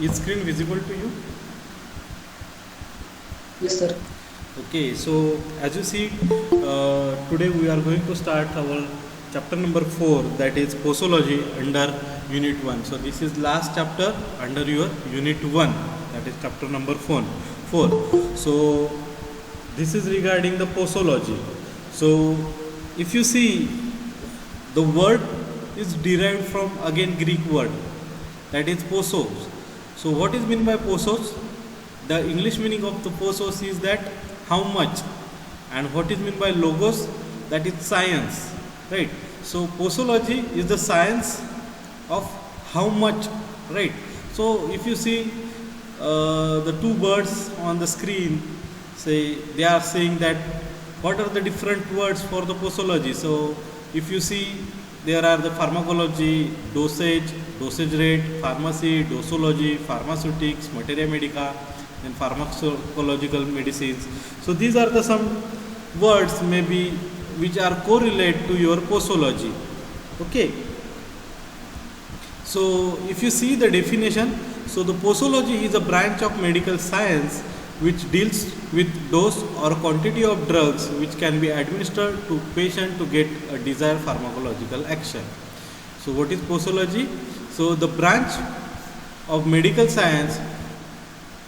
Is screen visible to you? Yes, sir. Okay, so as you see, today we are going to start our chapter number 4, that is posology under unit 1. So this is last chapter under your unit 1, that is chapter number 4. So this is regarding the posology. So if you see, the word is derived from again Greek word, that is posos. So what is meant by posos? The English meaning of the posos is that how much, and what is meant by logos, that is science, right? So posology is the science of how much, right? So if you see the two birds on the screen, say they are saying that what are the different words for the posology. So if you see, there are the pharmacology, dosage rate, pharmacy, dosology, pharmaceutics, materia medica, and pharmacological medicines. So these are the some words maybe which are correlate to your posology. Okay. So if you see the definition, so the posology is a branch of medical science which deals with dose or quantity of drugs which can be administered to patient to get a desired pharmacological action. So what is posology? So the branch of medical science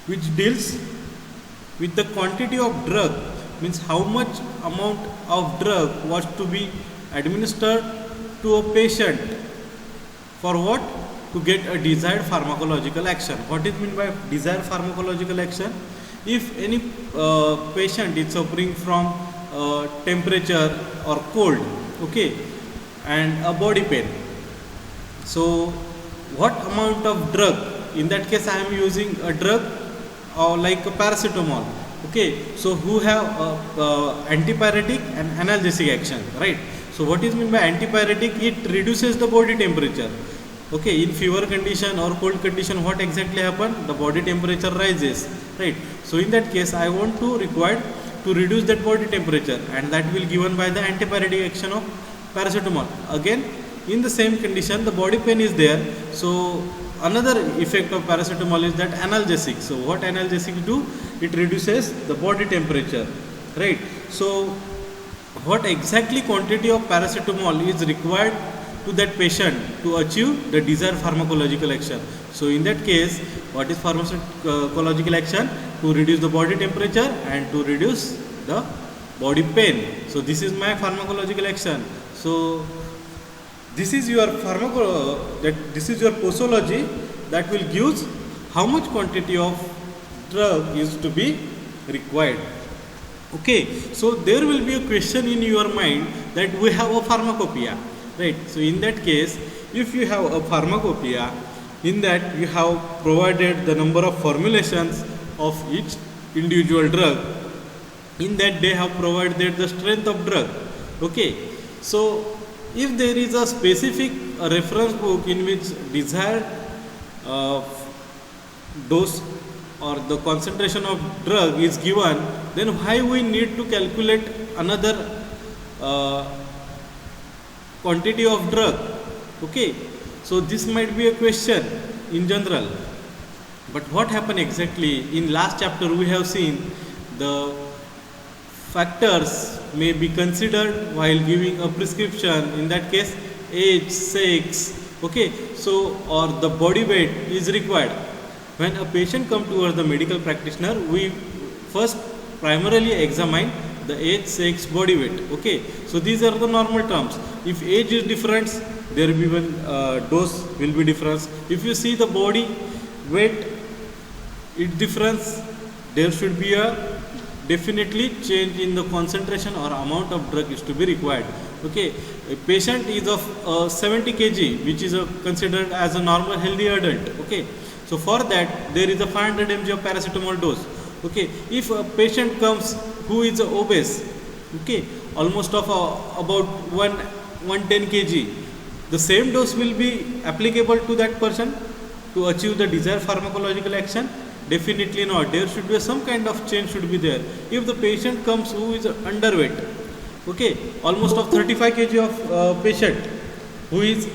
which deals with the quantity of drug, means how much amount of drug was to be administered to a patient for what? To get a desired pharmacological action. What is meant by desired pharmacological action? If any patient is suffering from temperature or cold, okay, and a body pain, so what amount of drug? In that case, I am using a drug like a paracetamol. Okay, so who have antipyretic and analgesic action, right? So what is meant by antipyretic? It reduces the body temperature. Okay, in fever condition or cold condition, what exactly happen? The body temperature rises, right? So in that case, I want to require to reduce that body temperature, and that will given by the antipyretic action of paracetamol. Again, in the same condition, the body pain is there. So another effect of paracetamol is that analgesic. So what analgesic do? It reduces the body temperature, right? So what exactly quantity of paracetamol is required to that patient to achieve the desired pharmacological action? So in that case, what is pharmacological action? To reduce the body temperature and to reduce the body pain. So this is my pharmacological action. So this is your this is your posology that will give how much quantity of drug is to be required. Okay, so there will be a question in your mind that we have a pharmacopoeia, right? So in that case, if you have a pharmacopoeia, in that you have provided the number of formulations of each individual drug. In that they have provided the strength of drug. Okay, so if there is a specific reference book in which desired dose or the concentration of drug is given, then why we need to calculate another quantity of drug? Okay, so this might be a question in general. But what happened exactly? In last chapter we have seen the factors may be considered while giving a prescription. In that case, age, sex, okay, so or the body weight is required. When a patient comes towards the medical practitioner, we first primarily examine the age, sex, body weight. Okay, so these are the normal terms. If age is different, there will be one dose will be difference. If you see the body weight, it difference, there should be a definitely change in the concentration or amount of drug is to be required. Okay, a patient is of 70 kg, which is considered as a normal healthy adult. Okay, so for that there is a 500 mg of paracetamol dose. Okay, if a patient comes who is obese, okay, almost of about 110 kg, the same dose will be applicable to that person to achieve the desired pharmacological action? Definitely not. There should be some kind of change should be there. If the patient comes who is underweight, okay, almost of 35 kg of patient who is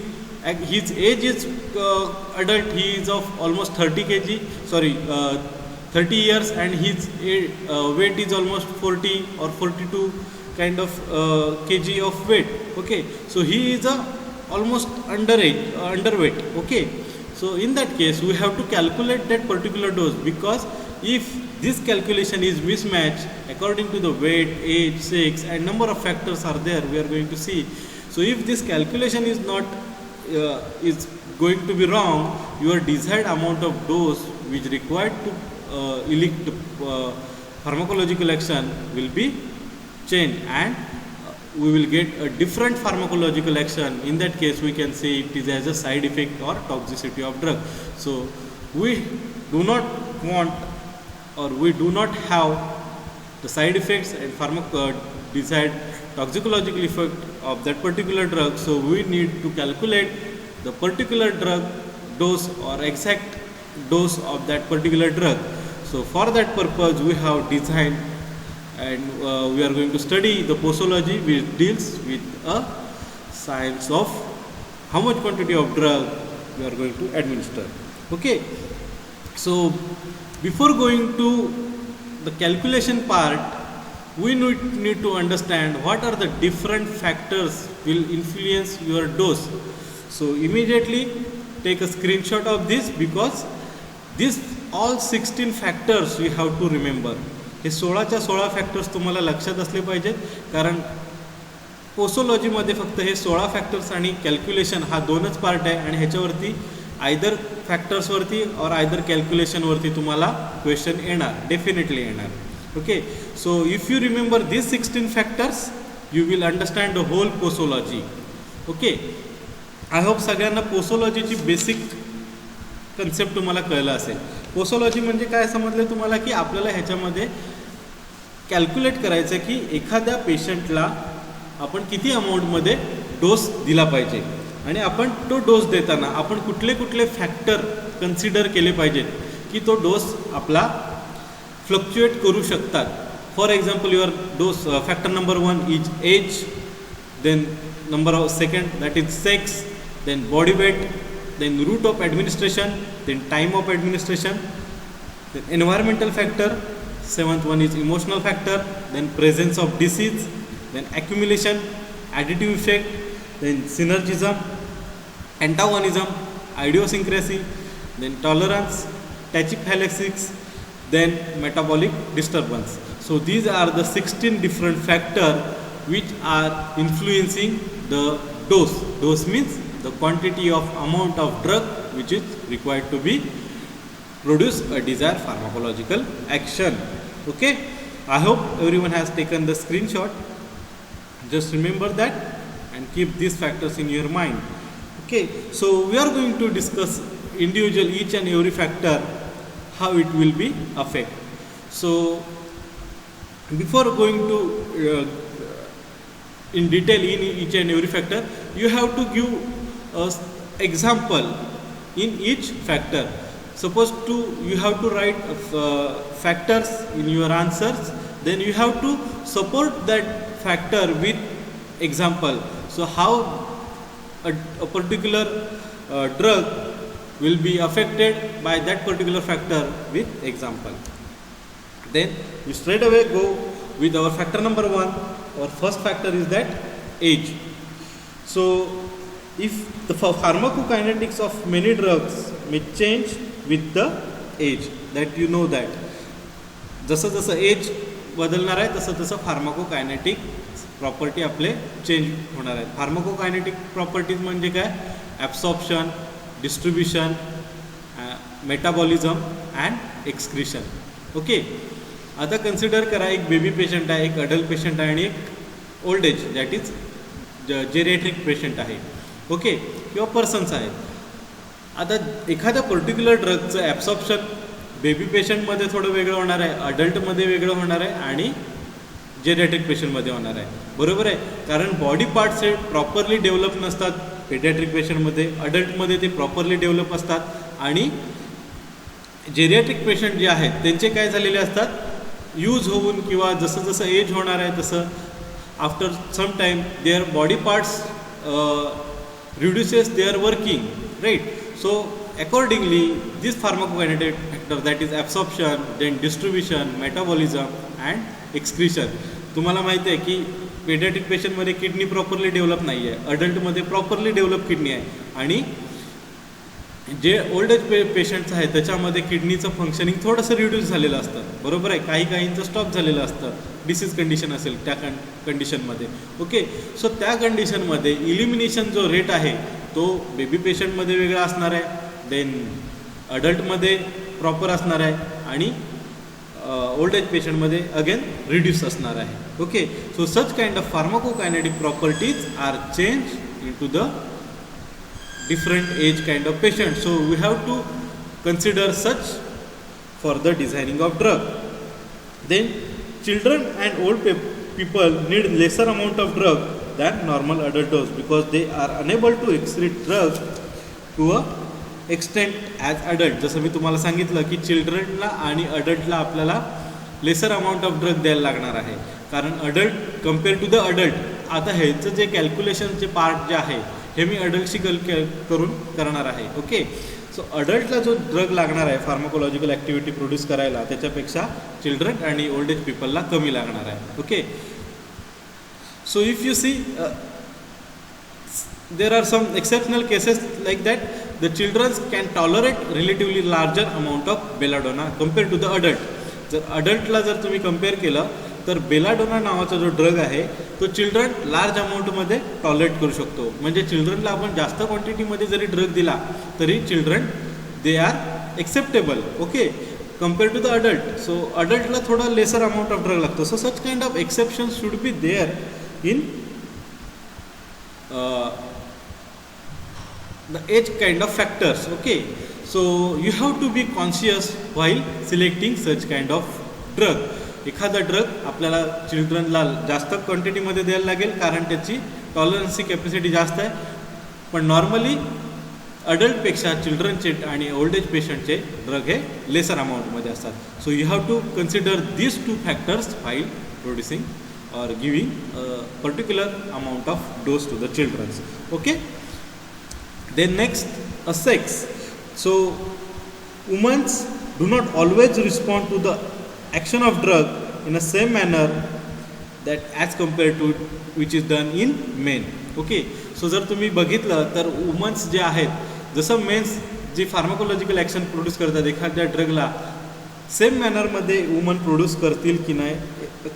his age is adult, he is of almost 30 kg, sorry, 30 years, and his weight is almost 40 or 42 kind of kg of weight. Okay, so he is almost underweight. Okay, so in that case we have to calculate that particular dose, because if this calculation is mismatched according to the weight, age, sex, and number of factors are there, we are going to see. So if this calculation is not is going to be wrong, your desired amount of dose which required to elicit pharmacological action will be changed, and we will get a different pharmacological action. In that case we can say it is as a side effect or toxicity of drug. So we do not want, or we do not have the side effects and desired toxicological effect of that particular drug. So we need to calculate the particular drug dose or exact dose of that particular drug. So for that purpose we have designed, and we are going to study the posology, which deals with a science of how much quantity of drug we are going to administer. Okay, so before going to the calculation part, we need to understand what are the different factors will influence your dose. So immediately take a screenshot of this, because this all 16 factors we have to remember. हे 16च्या 16 factors तुम्हाला लक्षात असले पाहिजेत, कारण पोसोलॉजीमध्ये फक्त हे 16 factors आणि calculation हा दोनच पार्ट आहे, आणि ह्याच्यावरती आयदर फॅक्टर्सवरती और आयदर कॅल्क्युलेशनवरती तुम्हाला क्वेश्चन येणार, डेफिनेटली येणार. Okay, so if you remember this 16 factors you will understand the whole posology. Okay, I hope सगळ्यांना पोसोलॉजीची बेसिक कन्सेप्ट तुम्हाला कळलं असेल. पोसोलॉजी म्हणजे काय समजलं तुम्हाला, की आपल्याला ह्याच्यामध्ये कॅल्क्युलेट करायचं की एखाद्या पेशंटला आपण किती अमाऊंटमध्ये डोस दिला पाहिजे, आणि आपण तो डोस देताना आपण कुठले कुठले फॅक्टर कन्सिडर केले पाहिजेत की तो डोस आपला फ्लक्च्युएट करू शकतात. For example your dose factor number 1 is age, then number of second that is sex, then body weight, then route of administration, then time of administration, then environmental factor, 7th one is emotional factor, then presence of disease, then accumulation, additive effect, then synergism, antagonism, idiosyncrasy, then tolerance, tachyphylaxis, then metabolic disturbance. So these are the 16 different factors which are influencing the dose. Dose means the quantity of amount of drug which is required to be produce a desired pharmacological action. Okay, I hope everyone has taken the screenshot. Just remember that and keep these factors in your mind. Okay, so we are going to discuss individual each and every factor, how it will be affect. So before going to in detail in each and every factor, you have to give example in each factor. Suppose you have to write factors in your answers, then you have to support that factor with example. So how a particular drug will be affected by that particular factor with example. Then we straight away go with our factor number 1. Our first factor is that age. So if the pharmacokinetics of many drugs may change with the age, that you know that जसं जसं age बदलणार आहे तसं तसं फार्माकोकायनेटिक property आपले change होणार आहेत. फार्माकोकायनेटिक properties म्हणजे काय, absorption, distribution, metabolism and excretion. Okay, आता कन्सिडर करा एक बेबी पेशंट आहे, एक अडल्ट पेशंट आहे आणि एक old age that is geriatric patient आहे. ओके, किंवा पर्सन्स आहेत. आता एखाद्या पर्टिक्युलर ड्रगचं ॲब्सॉर्प्शन बेबी पेशंटमध्ये थोडं वेगळं होणार आहे, अडल्टमध्ये वेगळं होणार आहे आणि जेरिएट्रिक पेशंटमध्ये होणार आहे. बरोबर आहे, कारण बॉडी पार्ट्स हे प्रॉपरली डेव्हलप नसतात पेडियाट्रिक पेशंटमध्ये, अडल्टमध्ये ते प्रॉपरली डेव्हलप असतात, आणि जेरिएट्रिक पेशंट जे आहेत त्यांचे काय झालेले असतात, यूज होऊन किंवा जसं जसं एज होणार आहे तसं after some time their body parts reduces their working, right? So accordingly this pharmacokinetic factor, that is absorption, then distribution, metabolism and excretion. तुम्हाला माहिती आहे की पेडियाट्रिक पेशंटमध्ये किडनी प्रॉपरली डेव्हलप नाही आहे, अडल्टमध्ये प्रॉपरली डेव्हलप किडनी आहे, आणि जे ओल्ड एज पेशंट्स आहेत त्याच्यामध्ये किडनीचं फंक्शनिंग थोडंसं रिड्यूस झालेलं असतं, बरोबर आहे, काहींचं स्टॉप झालेलं असतं, डिसीज कंडिशन असेल त्या कंडिशनमध्ये. ओके, सो त्या कंडिशनमध्ये इलिमिनेशन जो रेट आहे तो बेबी पेशंटमध्ये वेगळा असणार आहे, देन अडल्टमध्ये प्रॉपर असणार आहे, आणि ओल्ड एज पेशंटमध्ये अगेन रिड्यूस असणार आहे. Okay, so such kind of pharmacokinetic properties are change in to the different age kind of patient. So we have to consider such for the designing of drug. Then children and old people need lesser amount of drug than normal adult dose because they are unable to excrete drug to a extent as adult. जसं मी तुम्हाला सांगितलं की चिल्ड्रनला आणि अडल्टला आपल्याला laser amount of drug द्यायला लागणार आहे, कारण adult compare to the adult. आता ह्याचं जे कॅल्क्युलेशनचे पार्ट जे आहे हे मी अडल्टशी करून करणार आहे. ओके, सो अडल्टला जो ड्रग लागणार आहे फार्माकोलॉजिकल ॲक्टिव्हिटी प्रोड्यूस करायला त्याच्यापेक्षा चिल्ड्रन आणि ओल्ड एज पीपलला कमी लागणार आहे. Okay, so if you see there are some exceptional cases like that. The children can tolerate relatively larger amount of belladonna compared to the adult. जर अडल्टला जर तुम्ही compare केलं तर बेलाडोना नावाचा जो ड्रग आहे तो चिल्ड्रन लार्ज अमाऊंटमध्ये टॉलरेट करू शकतो. म्हणजे चिल्ड्रनला आपण जास्त क्वांटिटीमध्ये जरी ड्रग दिला तरी children they are acceptable. Okay, compare to the adult. So अडल्टला थोडा लेसर अमाऊंट ऑफ ड्रग लागतो. So such kind of exception should be there in the age kind of factors. Okay, so you have to be conscious while selecting such kind of drug. एखादा drug आपल्याला चिल्ड्रनला जास्त क्वांटिटीमध्ये द्यायला लागेल कारण त्याची टॉलरन्सची capacity जास्त आहे, पण नॉर्मली अडल्टपेक्षा चिल्ड्रनचे आणि ओल्ड एज पेशंटचे ड्रग हे लेसर अमाऊंटमध्ये असतात. So you have to consider these two factors while producing or giving a particular amount of dose to the children. Okay, then next, sex. So women do not always respond to the action of drug in the same manner that as compared to which is done in men. Okay, so जर तुम्ही बघितलं तर women's जे आहेत जसं men's जे pharmacological action produce करतात एखाद्या ड्रगला सेम मॅनरमध्ये वुमन प्रोड्यूस करतील की नाही,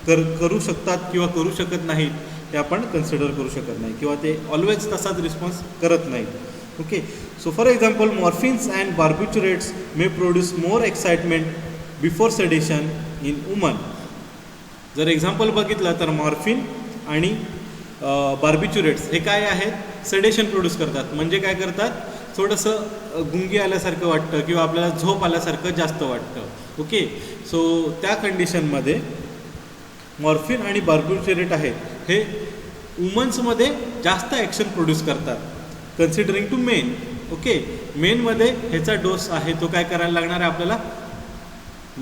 करू शकतात किंवा करू शकत नाहीत हे आपण कन्सिडर करू शकत नाही, किंवा ते ऑलवेज तसाच रिस्पॉन्स करत नाहीत. Okay, so for example morphines and barbiturates may produce more excitement before sedation in women. जर एक्झाम्पल बघितलं तर मॉर्फिन आणि बार्बिच्युरेट्स हे काय आहेत, सेडेशन प्रोड्यूस करतात. म्हणजे काय करतात, थोडंसं गुंगी आल्यासारखं वाटतं किंवा आपल्याला झोप आल्यासारखं जास्त वाटतं. ओके, सो त्या कंडिशनमध्ये मॉर्फिन आणि बार्बिच्युरेट आहेत हे वुमन्समध्ये जास्त ॲक्शन प्रोड्यूस करतात कन्सिडरिंग टू मेन. ओके, मेनमध्ये ह्याचा डोस आहे तो काय करायला लागणार आहे, आपल्याला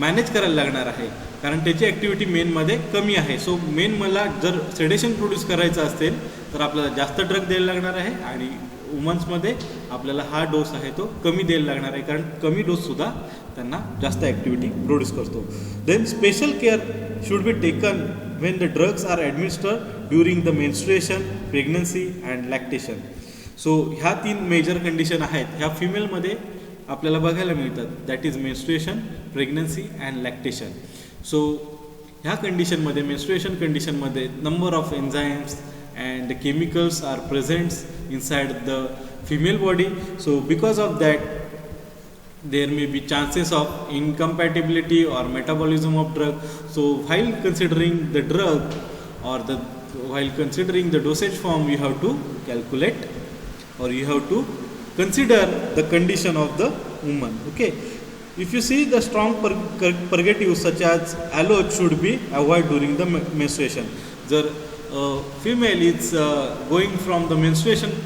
मॅनेज करायला लागणार आहे कारण त्याची ॲक्टिव्हिटी मेनमध्ये कमी आहे. सो मेन मला जर सेडेशन प्रोड्यूस करायचं असेल तर आपल्याला जास्त ड्रग द्यायला लागणार आहे, आणि वुमन्समध्ये आपल्याला हा डोस आहे तो कमी द्यायला लागणार आहे कारण कमी डोससुद्धा त्यांना जास्त ॲक्टिव्हिटी प्रोड्यूस करतो. Then special care should be taken when the drugs are administered during the menstruation, pregnancy and lactation. So ह्या 3 मेजर कंडिशन आहेत ह्या फिमेलमध्ये आपल्याला बघायला मिळतात, that is menstruation, pregnancy and lactation. So ह्या कंडिशनमध्ये मेन्स्ट्रुएशन कंडिशनमध्ये number of enzymes and chemicals are presents inside the female body. So because of that there may be chances of incompatibility or metabolism of drug. So while considering the drug or while considering the dosage form, you have to calculate or you have to consider the condition of the woman. Okay, if you see the strong purgatives such as aloe should be avoided during the menstruation. Jar female is going from the menstruation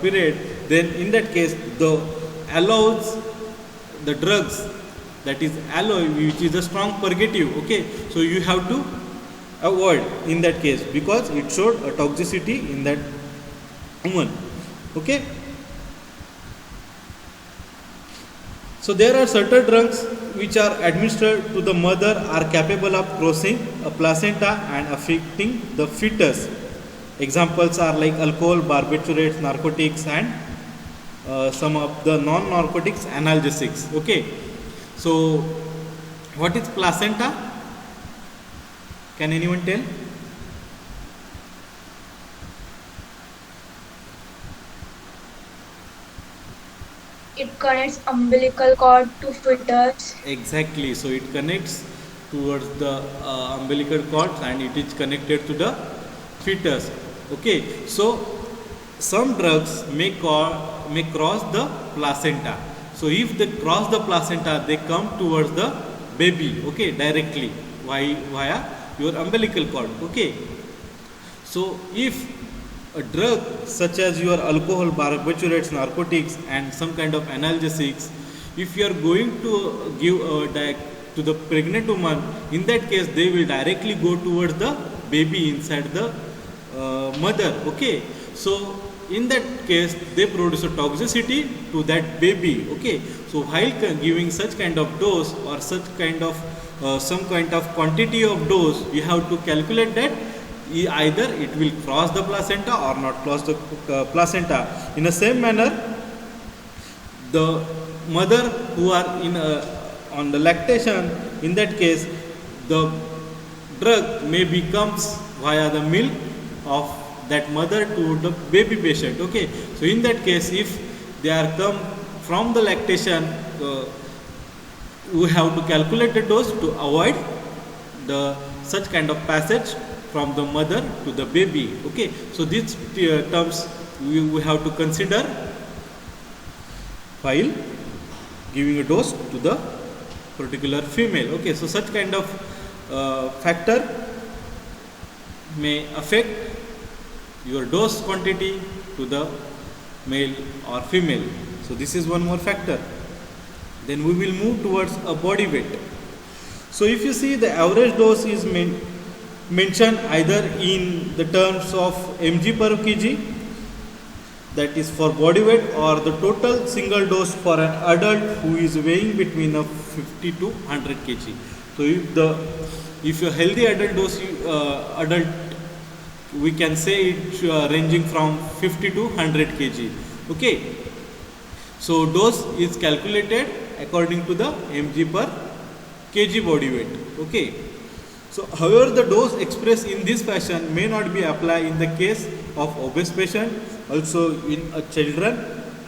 period, then in that case the aloes, the drugs that is aloe which is a strong purgative. Okay, so you have to avoid in that case because it showed a toxicity in that woman. Okay. So there are certain drugs which are administered to the mother are capable of crossing a placenta and affecting the fetus. Examples are like alcohol, barbiturates, narcotics, and some of the non-narcotics analgesics. Okay. So what is placenta? Can anyone tell? It connects umbilical cord to fetus. Exactly. So it connects towards the umbilical cord and it is connected to the fetus. Okay. So some drugs may cross the placenta. So if they cross the placenta, they come towards the baby. Okay, directly via your umbilical cord. Okay. So if a drug such as your alcohol, barbiturates, narcotics, and some kind of analgesics, if you are going to give to the pregnant woman, in that case they will directly go towards the baby inside the mother. Okay, so in that case they produce a toxicity to that baby. Okay, so while giving such kind of dose or such kind of some kind of quantity of dose, you have to calculate that either it will cross the placenta or not cross the placenta. In the same manner, the mother who are in on the lactation, in that case the drug may becomes via the milk of that mother to the baby patient. Okay, so in that case if they are come from the lactation, we have to calculate the dose to avoid the such kind of passage from the mother to the baby. Okay, so these terms we have to consider while giving a dose to the particular female. Okay, so such kind of factor may affect your dose quantity to the male or female. So this is one more factor. Then we will move towards a body weight. So if you see, the average dose is mentioned either in the terms of mg per kg, that is for body weight, or the total single dose for an adult who is weighing between 50 to 100 kg. So if your healthy adult dose adult, we can say it ranging from 50 to 100 kg. Okay, so dose is calculated according to the mg per kg body weight. Okay, so however the dose expressed in this fashion may not be applied in the case of obese patient, also in children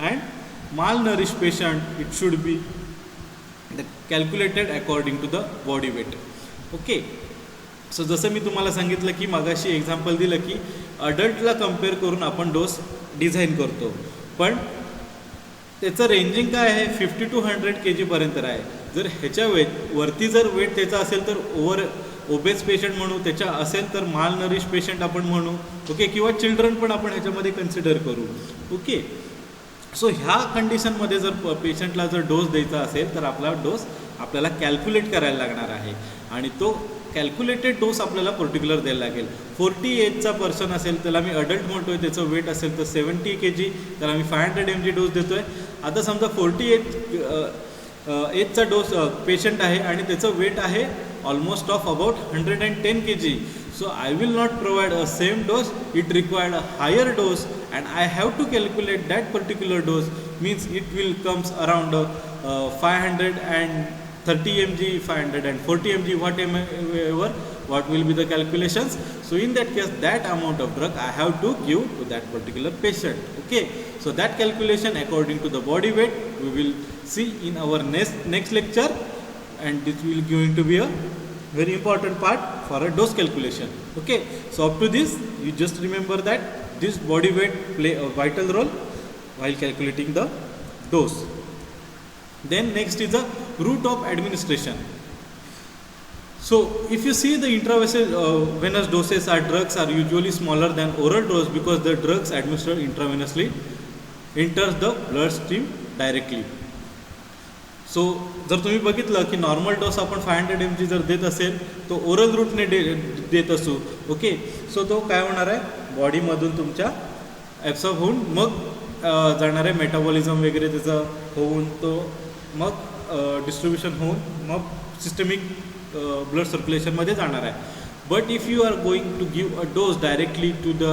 and malnourished patient. It should be calculated according to the body weight. Okay, so जसं मी तुम्हाला सांगितलं की मागाशी example दिलं की अडल्टला compare करून आपण dose design करतो, पण त्याचं रेंजिंग काय आहे 50 to 100 kg आहे. जर ह्याच्या वरती जर वेट त्याचा असेल तर ओबेस पेशंट म्हणू, त्याच्या असेल तर माल नरिश पेशंट आपण म्हणू. ओके, किंवा चिल्ड्रन पण आपण ह्याच्यामध्ये कन्सिडर करू. ओके, सो ह्या कंडिशनमध्ये जर पेशंटला जर डोस द्यायचा असेल तर आपला डोस आपल्याला कॅल्क्युलेट करायला लागणार आहे आणि तो कॅल्क्युलेटेड डोस आपल्याला पर्टिक्युलर द्यायला लागेल. 40 एजचा पर्सन असेल त्याला मी अडल्ट म्हणतोय, त्याचं वेट असेल तर 70 kg, त्याला मी 500 mg डोस देतो आहे. आता समजा 40 एजचा डोस पेशंट आहे आणि त्याचं वेट आहे almost of about 110 kg. So I will not provide a same dose, it required a higher dose and I have to calculate that particular dose, means it will comes around 530 mg, 540 mg, whatever, what will be the calculations. So in that case, that amount of drug I have to give to that particular patient. Okay, so that calculation according to the body weight we will see in our next lecture, and this will going to be a very important part for a dose calculation. Okay, so up to this you just remember that this body weight play a vital role while calculating the dose. Then next is the route of administration. So if you see the intravenous doses are drugs are usually smaller than oral dose because the drugs administered intravenously enters the blood stream directly. So जर तुम्ही बघितलं की normal dose आपण 500 mg जर देत असेल तो oral रूटने देत असू. ओके, सो तो काय होणार आहे, बॉडीमधून तुमच्या ॲब्सॉर्ब होऊन मग जाणार आहे, मेटाबॉलिझम वगैरे त्याचं होऊन तो मग डिस्ट्रीब्युशन होऊन मग सिस्टमिक ब्लड सर्क्युलेशनमध्ये जाणार आहे. But if you are going to give a dose directly to the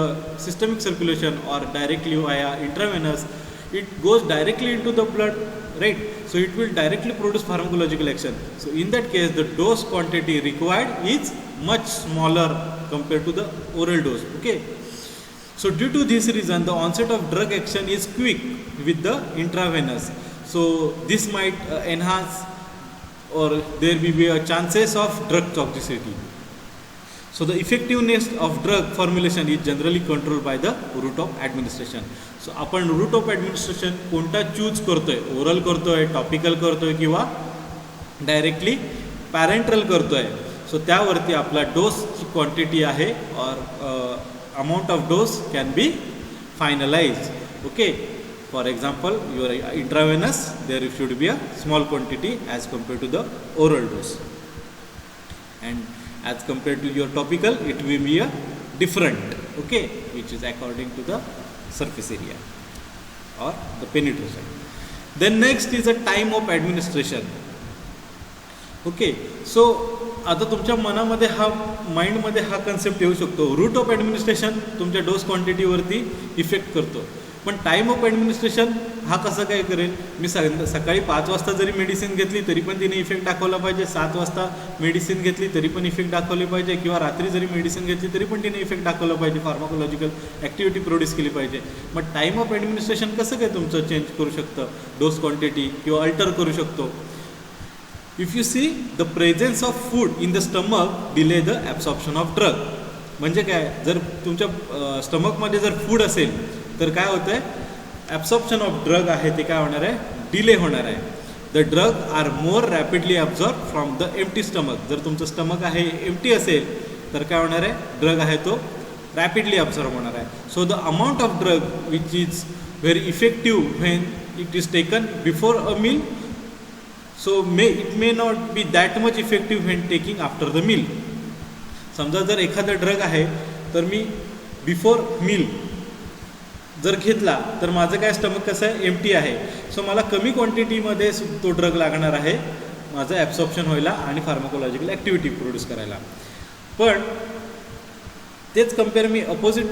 systemic circulation or directly via intravenous, it goes directly into the blood, right? So it will directly produce pharmacological action. So in that case the dose quantity required is much smaller compared to the oral dose. Okay, so due to this reason the onset of drug action is quick with the intravenous. So this might enhance or there will be a chances of drug toxicity. So the effectiveness of drug formulation is generally controlled by the route of administration. So आपण route of administration कोणता choose करतोय, oral करतोय, topical करतोय किंवा directly पॅरेंट्रल करतोय. So त्यावरती आपला डोसची quantity आहे और amount of dose can be finalise. Okay, for example your intravenous there should be a small quantity as compare to the oral dose, and as compared to your topical it will be a different, okay, which is according to the surface area or the penetration. Then next is a time of administration. Okay, so आता तुमच्या मनामध्ये हा माइंडमध्ये हा concept येऊ शकतो, route of administration तुमच्या dose क्वांटिटीवरती effect करतो, पण टाईम ऑफ ॲडमिनिस्ट्रेशन हा कसं काय करेल. मी सकाळी 5 वाजता जरी मेडिसिन घेतली तरी पण तिने इफेक्ट दाखवला पाहिजे, 7 वाजता मेडिसिन घेतली तरी पण इफेक्ट दाखवली पाहिजे, किंवा रात्री जरी मेडिसिन घेतली तरी पण तिने इफेक्ट दाखवला पाहिजे, फार्माकोलॉजिकल ॲक्टिव्हिटी प्रोड्यूस केली पाहिजे. मग टाईम ऑफ ॲडमिनिस्ट्रेशन कसं काय तुमचं चेंज करू शकतं, डोस क्वांटिटी किंवा अल्टर करू शकतो. If you see the presence of food in the stomach delay the absorption of drug. म्हणजे काय, जर तुमच्या स्टमकमध्ये जर फूड असेल तर काय होतं आहे, ॲब्सॉर्प्शन ऑफ ड्रग आहे ते काय होणार आहे, डिले होणार आहे. The drug are more rapidly absorb from the empty stomach. जर तुमचं स्टमक आहे एम्प्टी असेल तर काय होणार आहे, ड्रग आहे तो रॅपिडली ॲब्झॉर्ब होणार आहे. So the amount of drug which is very effective when it is taken before a meal, so it may not be that much effective when taking after the meal. समजा जर एखादा drug आहे तर मी before meal जर घेतला तर माझं काय स्टमक कसं आहे, एम्प्टी आहे. सो मला कमी क्वांटिटीमध्ये तो ड्रग लागणार आहे माझं ॲब्सॉर्प्शन व्हायला आणि फार्माकोलॉजिकल ॲक्टिव्हिटी प्रोड्यूस करायला. पण तेच कम्पेअर मी अपोजिट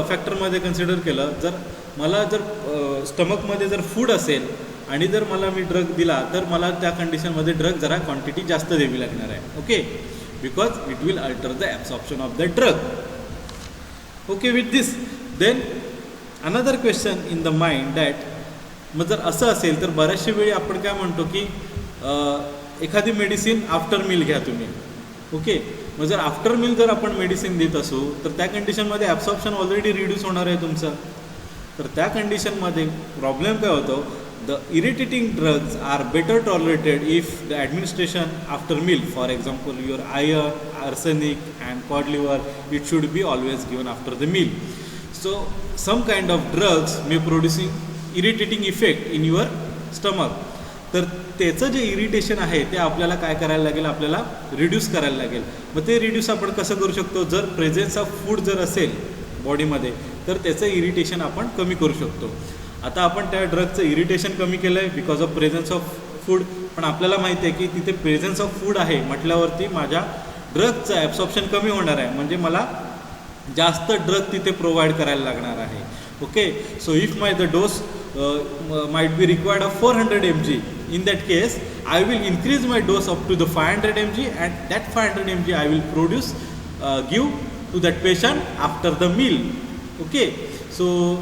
फॅक्टरमध्ये कन्सिडर केलं, जर स्टमकमध्ये जर फूड असेल आणि जर मला मी ड्रग दिला तर मला त्या कंडिशनमध्ये ड्रग जरा क्वांटिटी जास्त द्यावी लागणार आहे. Okay, because it will alter the absorption of the drug. Okay, with this then another question in the mind that, मग जर असं असेल तर बऱ्याचशा वेळी आपण काय म्हणतो की एखादी मेडिसिन आफ्टर मील घ्या तुम्ही. ओके, मग जर आफ्टर मील जर आपण मेडिसिन देत असू तर त्या कंडिशनमध्ये ॲब्सॉर्प्शन ऑलरेडी रिड्यूस होणार आहे तुमचं. तर त्या कंडिशनमध्ये प्रॉब्लेम काय होतो, the irritating drugs are better tolerated if the administration after meal. For example your iron, arsenic and cod liver, it should be always given after the meal. So some kind of drugs may producing irritating effect in your stomach. तर त्याचं जे irritation आहे ते आपल्याला काय करायला लागेल, आपल्याला रिड्यूस करायला लागेल. मग ते रिड्यूस आपण कसं करू शकतो, जर प्रेझेन्स ऑफ फूड जर असेल बॉडीमध्ये तर त्याचं इरिटेशन आपण कमी करू शकतो. आता आपण त्या ड्रगचं इरिटेशन कमी केलं आहे because of presence of food, पण आपल्याला माहिती आहे की तिथे प्रेझेन्स ऑफ फूड आहे म्हटल्यावरती माझ्या ड्रगचं ॲब्सॉर्प्शन कमी होणार आहे, म्हणजे मला जास्त ड्रग तिथे प्रोव्हाइड करायला लागणार आहे. Okay, so if the dose might be required of 400 mg, in that case I will increase my dose up to the 500 mg, and that 500 mg I will give to that patient after the meal. Okay, so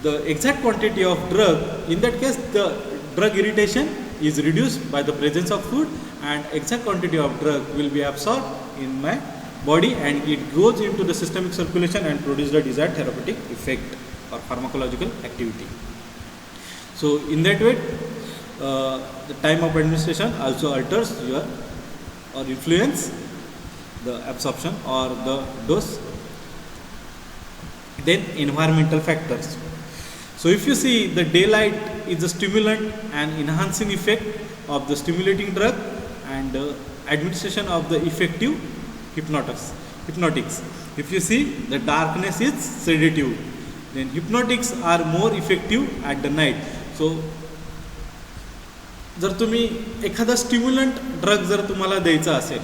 the exact quantity of drug, in that case the drug irritation is reduced by the presence of food, and exact quantity of drug will be absorbed in my body and it goes into the systemic circulation and produce the desired therapeutic effect or pharmacological activity. So in that way the time of administration also alters your or influence the absorption or the dose. Then environmental factors. So if you see, the daylight is a stimulant and enhancing effect of the stimulating drug, and administration of the effective hypnotics. If you see, the darkness is sedative then hypnotics are more effective at the night. So जर तुम्ही एखादा stimulant drug जर तुम्हाला द्यायचा असेल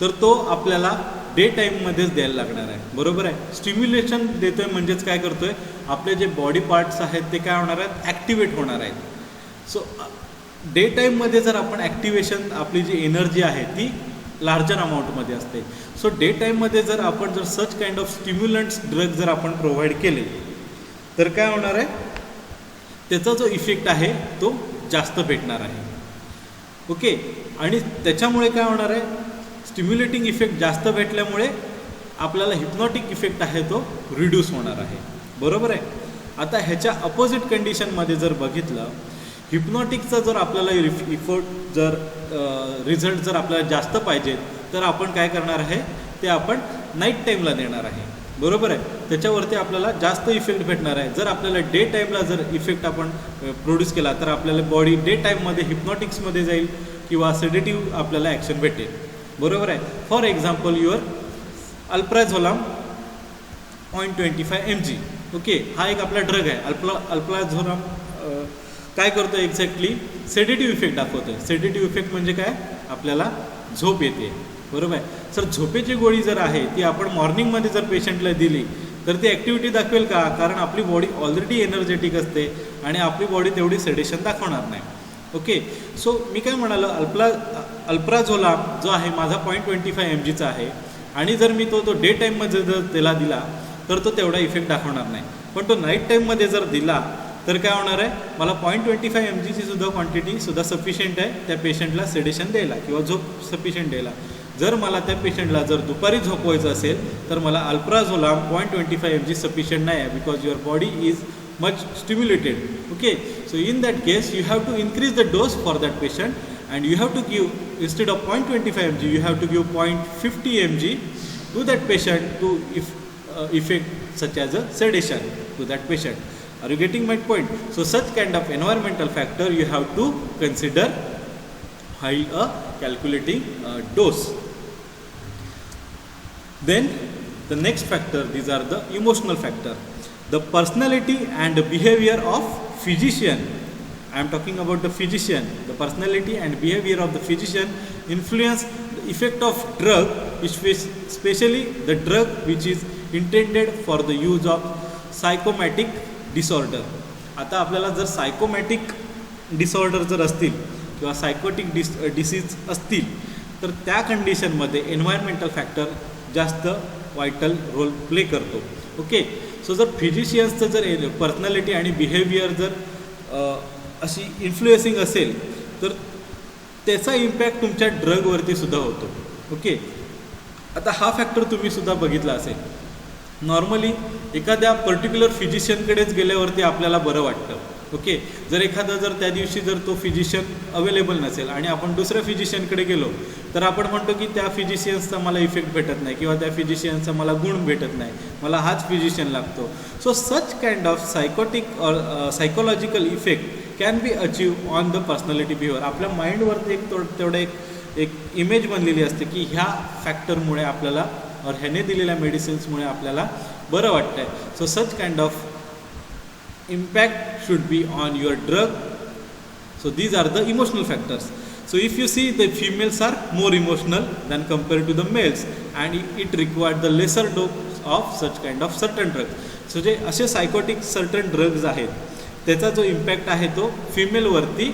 तर तो आपल्याला डे टाईममध्येच द्यायला लागणार आहे, बरोबर आहे. स्टिम्युलेशन देतो आहे म्हणजेच काय करतो आहे, आपले जे बॉडी पार्ट्स आहेत ते काय होणार आहेत, ॲक्टिवेट होणार आहेत. सो डे टाईममध्ये जर आपण ॲक्टिवेशन आपली जी एनर्जी आहे ती लार्जर अमाऊंटमध्ये असते. सो डे टाईममध्ये जर आपण जर सच काइंड ऑफ स्टिम्युलंट्स ड्रग जर आपण प्रोव्हाइड केले तर काय होणार आहे, त्याचा जो इफेक्ट आहे तो जास्त भेटणार आहे. ओके, आणि त्याच्यामुळे काय होणार आहे, स्टिम्युलेटिंग इफेक्ट जास्त भेटल्यामुळे आपल्याला हिप्नॉटिक इफेक्ट आहे तो रिड्यूस होणार आहे, बरोबर आहे. आता ह्याच्या अपोजिट कंडिशनमध्ये जर बघितलं, हिप्नॉटिकचा जर आपल्याला इफोर्ट जर रिझल्ट जर आपल्याला जास्त पाहिजे तर आपण काय करणार आहे, ते आपण नाईट टाईमला देणार आहे, बरोबर आहे. त्याच्यावरती आपल्याला जास्त इफेक्ट भेटणार आहे. जर आपल्याला डे टाईमला जर इफेक्ट आपण प्रोड्यूस केला तर आपल्याला बॉडी डे टाईममध्ये हिप्नॉटिक्समध्ये जाईल किंवा सेडेटिव्ह आपल्याला ॲक्शन भेटेल, बरोबर आहे. For example your alprazolam 0.25 mg. Okay, हा एक आपला ड्रग आहे. अल्प्राझोलाम काय करतो एक्झॅक्टली, सेडेटिव्ह इफेक्ट दाखवतो आहे. सेडेटिव्ह इफेक्ट म्हणजे काय, आपल्याला झोप येते, बरोबर आहे. सर झोपेची गोळी जर आहे ती आपण मॉर्निंगमध्ये जर पेशंटला दिली तर ती ॲक्टिव्हिटी दाखवेल का, कारण आपली बॉडी ऑलरेडी एनर्जेटिक असते आणि आपली बॉडी तेवढी सेडेशन दाखवणार नाही. ओके, सो मी काय म्हणालो, अल्प्राझोलाम जो आहे माझा 0.25 mg चा आहे आणि जर मी तो डे टाईममध्ये जर त्याला दिला तर तो तेवढा इफेक्ट दाखवणार नाही. पण तो नाईट टाईममध्ये जर दिला तर काय होणार आहे, मला 0.25 mg ची सुद्धा क्वांटिटी सुद्धा सफिशियंट आहे त्या पेशंटला सेडेशन द्यायला किंवा झोप सफिशियंट द्यायला. जर मला त्या पेशंटला जर दुपारी झोपवायचं असेल तर मला अल्प्राझोलाम 0.25 mg सफिशियंट नाही आहे, because your body is much stimulated. Okay, so in that case you have to increase the dose for that patient and you have to give, instead of 0.25 mg you have to give 0.50 mg to that patient to effect such as a sedation to that patient. Are you getting my point? So such kind of environmental factor you have to consider while calculating dose. Then the next factor, these are the emotional factor, the personality and behavior of physician. I am talking about the physician. The personality and behavior of the physician influence the effect of drug, especially the drug which is intended for the use of psychomatic disorder. आता आपल्याला जर सायकोमॅटिक disorder जर असतील किंवा psychotic disease असतील तर त्या कंडिशनमध्ये एन्व्हायरमेंटल फॅक्टर जास्त वायटल रोल प्ले करतो. ओके, सो जर फिजिशियन्सचं जर पर्सनॅलिटी आणि बिहेवियर जर अशी इन्फ्लुएन्सिंग असेल तर त्याचा इम्पॅक्ट तुमच्या ड्रगवरती सुद्धा होतो. ओके, आता हा फॅक्टर तुम्ही सुद्धा बघितला असेल. नॉर्मली एखाद्या पर्टिक्युलर फिजिशियनकडेच गेल्यावरती आपल्याला बरं वाटतं. ओके, जर एखादा जर त्या दिवशी जर तो फिजिशियन अवेलेबल नसेल आणि आपण दुसऱ्या फिजिशियनकडे गेलो तर आपण म्हणतो की त्या फिजिशियन्सचा मला इफेक्ट भेटत नाही किंवा त्या फिजिशियनचा मला गुण भेटत नाही, मला हाच फिजिशियन लागतो. So such kind of psychotic और psychological effect can be achieve on the personality behaviour. आपल्या माइंडवरती तेवढं एक इमेज बनलेली असते की ह्या फॅक्टरमुळे आपल्याला और ह्याने दिलेल्या मेडिसिन्समुळे आपल्याला बरं वाटतं आहे. So such kind of impact should be on your drug. So these are the emotional factors. So if you see, the females are more emotional than compared to the males and it required the lesser dose of such kind of certain drugs. So जे असे psychotic certain drugs आहेत त्याचा जो impact आहे तो फिमेलवरती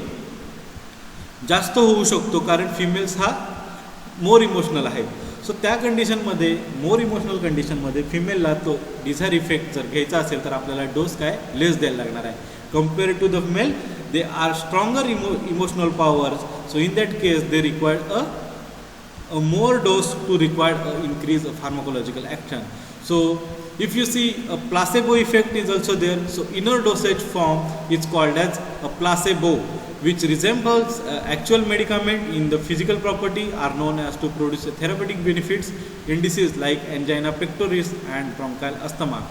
जास्त होऊ शकतो कारण फिमेल्स हा मोर इमोशनल आहे. सो त्या कंडिशनमध्ये मोर इमोशनल कंडिशनमध्ये फिमेलला तो डिझायर इफेक्ट जर घ्यायचा असेल तर आपल्याला डोस काय लेस द्यायला लागणार आहे. Compared to the male they are stronger emotional powers. So in that case they required a more dose to required increase pharmacological action. So if you see, a placebo effect is also there. So inner dosage form is called as a placebo, which resembles actual medicament in the physical property, are known as to produce therapeutic benefits in disease like angina pectoris and bronchial asthma.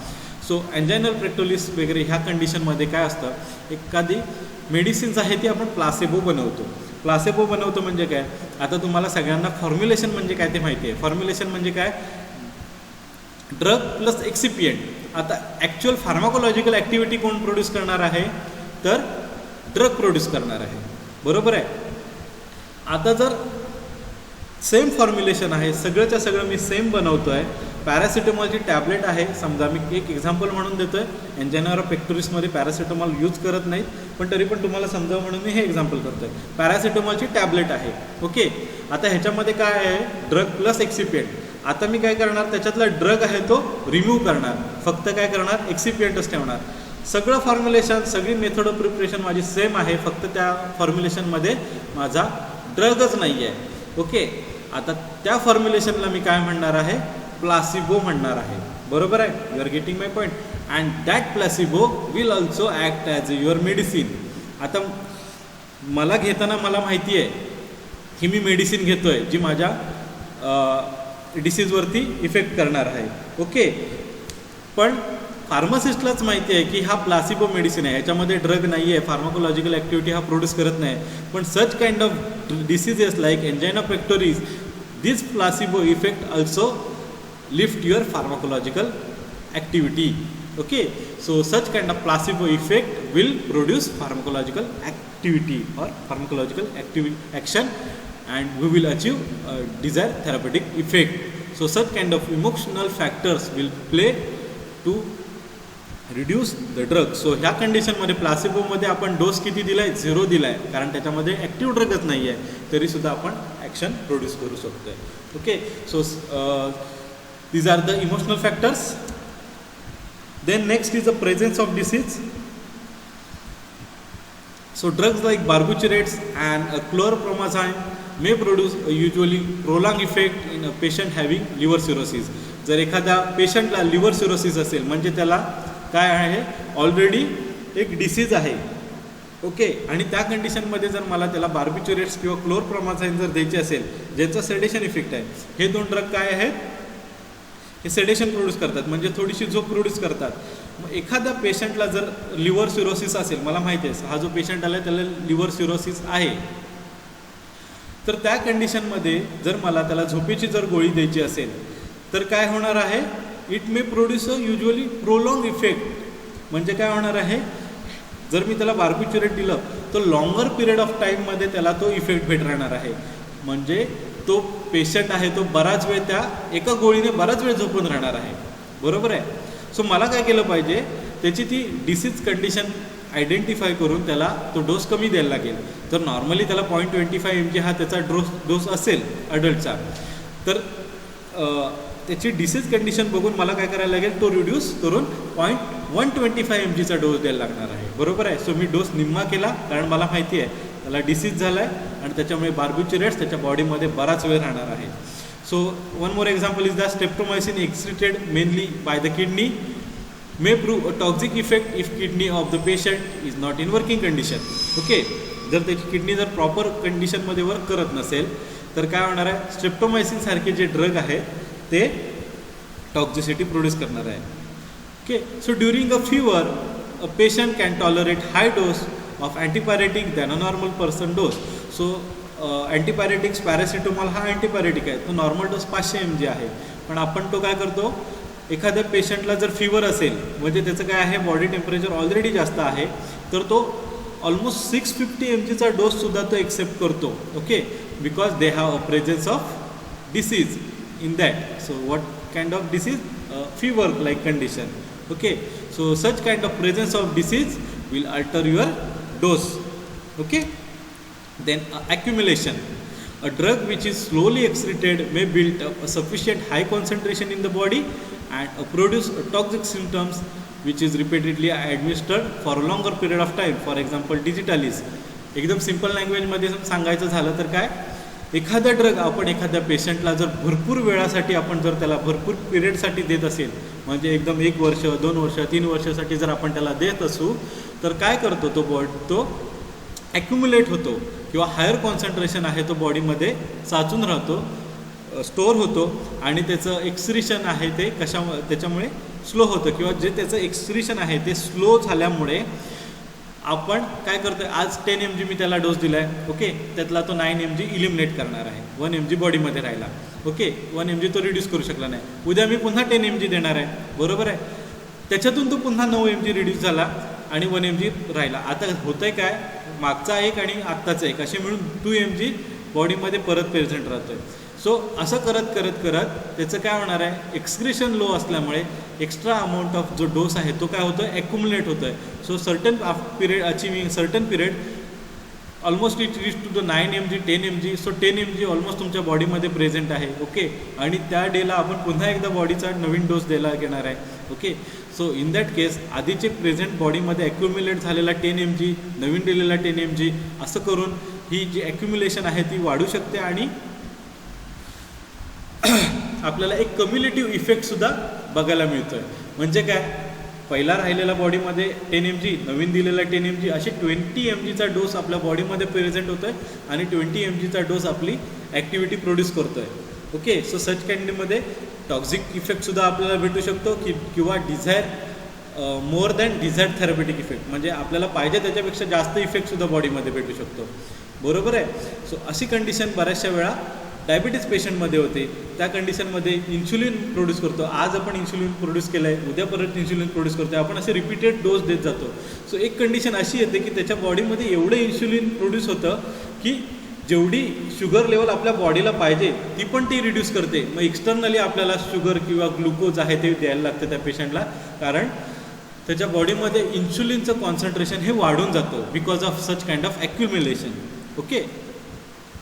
So anginal pectoris वगैरे ह्या कंडिशनमध्ये काय असतं, एखादी medicines आहे ती आपण placebo बनवतो. प्लासेबो बनवतो म्हणजे काय, आता तुम्हाला सगळ्यांना फॉर्म्युलेशन म्हणजे काय ते माहिती आहे. फॉर्म्युलेशन म्हणजे काय, ड्रग प्लस एक्सिपियंट. आता ॲक्च्युअल फार्माकोलॉजिकल ॲक्टिव्हिटी कोण प्रोड्यूस करणार आहे, तर ड्रग प्रोड्यूस करणार आहे, बरोबर आहे. आता जर सेम फॉर्म्युलेशन आहे, सगळंच्या सगळं मी सेम बनवतो आहे. पॅरासिटामॉलची टॅबलेट आहे समजा, मी एक एक्झाम्पल म्हणून देतो आहे. एन्जायना पेक्टोरिसमध्ये पॅरासिटामॉल यूज करत नाहीत, पण तरी पण तुम्हाला समजावं म्हणून मी हे एक्झाम्पल करतो आहे. पॅरासिटामॉलची टॅबलेट आहे, ओके. आता ह्याच्यामध्ये काय आहे, ड्रग प्लस एक्सिपियंट. आता मी काय करणार, त्याच्यातला ड्रग आहे तो रिमूव्ह करणार, फक्त काय करणार, एक्सिपियंटच ठेवणार. सगळं फॉर्म्युलेशन, सगळी मेथड ऑफ प्रिपरेशन माझी सेम आहे, फक्त त्या फॉर्म्युलेशनमध्ये माझा ड्रगच नाही आहे, ओके. आता त्या फॉर्म्युलेशनला मी काय म्हणणार आहे, प्लासिबो म्हणणार आहे, बरोबर आहे. You are getting my point. And that placebo will also act as your medicine. आता मला घेताना मला माहिती आहे की मी मेडिसिन घेतो आहे जी माझ्या डिसीजवरती इफेक्ट करणार आहे, ओके. पण फार्मासिस्टलाच माहिती आहे की हा प्लासिबो मेडिसिन आहे, याच्यामध्ये ड्रग नाही आहे, फार्माकोलॉजिकल ॲक्टिव्हिटी हा प्रोड्यूस करत नाही. पण such kind of diseases like angina pectoris, this placebo effect also lift your pharmacological activity, okay. So such kind of placebo effect will produce pharmacological activity or pharmacological action and we will achieve desired therapeutic effect. So such kind of emotional factors will play to reduce the drug. So ह्या कंडिशनमध्ये प्लासिबोमध्ये आपण dose किती दिला आहे, 0 दिला आहे, कारण त्याच्यामध्ये ॲक्टिव्ह ड्रगच नाही आहे, तरीसुद्धा आपण ॲक्शन प्रोड्यूस करू शकतो आहे, okay. So these are the emotional factors. Then next is the presence of disease. So drugs like barbiturates and chlorpromazine may produce usually prolonged effect in a patient having liver cirrhosis. जर एखाद्या पेशंटला liver cirrhosis असेल म्हणजे त्याला काय आहे, already एक disease आहे, ओके. आणि त्या कंडिशनमध्ये जर मला त्याला बार्बिच्युरेट्स किंवा क्लोरप्रोमाझाईन जर द्यायचे असेल, ज्याचा सेडेशन इफेक्ट आहे, हे 2 ड्रग काय आहेत, हे सेडेशन प्रोड्यूस करतात, म्हणजे थोडीशी झोप प्रोड्यूस करतात. मग एखाद्या पेशंटला जर लिव्हर सिरोसिस असेल, मला माहिती आहे हा जो पेशंट आला त्याला लिव्हर सिरोसिस आहे, तर त्या कंडिशनमध्ये जर मला त्याला झोपेची जर गोळी द्यायची असेल तर काय होणार आहे, it may produce a usually prolong effect. म्हणजे काय होणार आहे, जर मी त्याला बार्बिच्युरेट दिलं तर लॉंगर पिरियड ऑफ टाईममध्ये त्याला तो इफेक्ट भेट राहणार आहे. म्हणजे तो पेशंट आहे तो बराच वेळ त्या एका गोळीने बराच वेळ झोपून राहणार आहे, बरोबर आहे. सो मला काय केलं पाहिजे, त्याची ती डिसीज कंडिशन आयडेंटिफाय करून त्याला तो डोस कमी द्यायला लागेल. तर नॉर्मली त्याला 0.25 mg हा त्याचा डोस असेल अडल्टचा, तर त्याची डिसीज कंडिशन बघून मला काय करायला लागेल, तो रिड्यूस करून 0.125 mgचा डोस द्यायला लागणार आहे, बरोबर आहे. सो मी डोस निम्मा केला, कारण मला माहिती आहे त्याला डिसीज झाला आहे आणि त्याच्यामुळे बार्बिच्युरेट्स त्याच्या बॉडीमध्ये बराच वेळ राहणार आहे. So one more example is that streptomycin excreted mainly by the kidney may prove a toxic effect if kidney of the patient is not in working condition. Okay, जर त्याची किडनी जर प्रॉपर कंडिशनमध्ये वर्क करत नसेल तर काय होणार आहे, स्ट्रेप्टोमायसिन सारखे जे ड्रग आहेत ते टॉक्झिसिटी प्रोड्यूस करणार आहे. Okay, so during a fever a patient can tolerate high dose of antipyretic than a normal person dose. So antipyretics paracetamol हा अँटीपायरेटिक आहे, तो नॉर्मल डोस 500 mg आहे. पण आपण तो काय करतो, एखाद्या पेशंटला जर फीवर असेल म्हणजे त्याचं काय आहे, बॉडी टेम्परेचर ऑलरेडी जास्त आहे, तर तो ऑलमोस्ट 650 mgचा डोससुद्धा तो एक्सेप्ट करतो. Okay, because they have a presence of disease in that. So what kind of disease? Fever like condition. Okay, so such kind of presence of disease will alter your dose. Okay, then accumulation. A drug which is slowly excreted may build up a sufficient high concentration in the body and produce toxic symptoms which is repeatedly administered for a longer period of time. For example, digitalis. एकदम simple लँग्वेजमध्ये सांगायचं झालं तर काय, एखादा drug आपण एखाद्या पेशंटला जर भरपूर वेळासाठी आपण जर त्याला भरपूर पिरियडसाठी देत असेल, म्हणजे एकदम 1 वर्ष 2 वर्ष 3 वर्षासाठी जर आपण त्याला देत असू, तर काय करतो तो ॲक्युम्युलेट होतो किंवा हायर कॉन्सन्ट्रेशन आहे तो बॉडीमध्ये साचून राहतो, स्टोअर होतो आणि त्याचं एक्सक्रिशन आहे ते त्याच्यामुळे स्लो होतं किंवा जे त्याचं एक्सक्रिशन आहे ते स्लो झाल्यामुळे आपण काय करतोय, आज 10 mg मी त्याला डोस दिला आहे, ओके, त्यातला तो 9 mg इलिमिनेट करणार आहे, 1 mg बॉडीमध्ये राहिला, ओके, 1 mg तो रिड्यूस करू शकला नाही, उद्या मी पुन्हा 10 mg देणार आहे, बरोबर आहे, त्याच्यातून तो पुन्हा 9 mg रिड्यूस झाला आणि 1 mg राहिला. आता होतंय काय, मागचा एक आणि आत्ताचा एक असे मिळून 2 mg बॉडीमध्ये परत प्रेझेंट राहतोय. सो असं करत करत करत त्याचं काय होणार आहे, एक्सक्रिशन लो असल्यामुळे एक्स्ट्रा अमाऊंट ऑफ जो डोस आहे तो काय होतो, ॲक्युमुलेट होतो आहे. So certain period achieving certain period almost it reach to the 9 mg 10 mg. सो 10 mg ऑलमोस्ट तुमच्या बॉडीमध्ये प्रेझेंट आहे, ओके, आणि त्या डेला आपण पुन्हा एकदा बॉडीचा नवीन डोस द्यायला घेणार आहे, ओके. सो इन दॅट केस आधीचे प्रेझेंट बॉडीमध्ये ॲक्युम्युलेट झालेला 10 mg, नवीन दिलेला 10 mg, असं करून ही जी ॲक्युम्युलेशन आहे ती वाढू शकते आणि आपल्याला एक कम्युलेटिव्ह इफेक्टसुद्धा बघायला मिळतो आहे. म्हणजे काय, पहिला राहिलेला बॉडीमध्ये 10 mg, नवीन दिलेला 10 mg, असे 20 mgचा डोस आपल्या बॉडीमध्ये प्रेझेंट होतो आहे आणि 20 mgचा डोस आपली ॲक्टिव्हिटी प्रोड्यूस करतो आहे, ओके. सो सच कॅन्डीमध्ये टॉक्झिक इफेक्टसुद्धा आपल्याला भेटू शकतो किंवा desire more than desired therapeutic effect, म्हणजे आपल्याला पाहिजे त्याच्यापेक्षा जास्त इफेक्टसुद्धा बॉडीमध्ये भेटू शकतो, बरोबर आहे. सो अशी कंडिशन बऱ्याचशा वेळा डायबिटीज पेशंटमध्ये होते. त्या कंडिशनमध्ये इन्शुलिन प्रोड्यूस करतो, आज आपण इन्शुलिन प्रोड्यूस केलं आहे, उद्या परत इन्शुलिन प्रोड्यूस करतो, आपण असे रिपीटेड डोस देत जातो. सो एक कंडिशन अशी येते की त्याच्या बॉडीमध्ये एवढं इन्शुलिन प्रोड्यूस होतं की जेवढी शुगर लेवल आपल्या बॉडीला पाहिजे ती पण ती रिड्यूस करते. मग एक्सटर्नली आपल्याला शुगर किंवा ग्लुकोज आहे ते द्यायला लागतं त्या पेशंटला, कारण त्याच्या बॉडीमध्ये इन्शुलिनचं कॉन्सन्ट्रेशन हे वाढून जातं because of such kind of ॲक्युम्युलेशन, okay.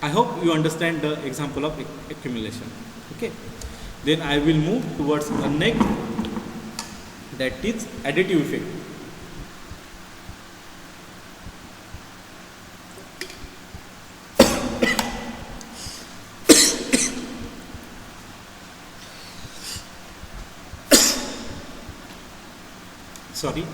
I hope you understand the example of accumulation, okay. Then I will move towards the next, that is additive effect. Sorry.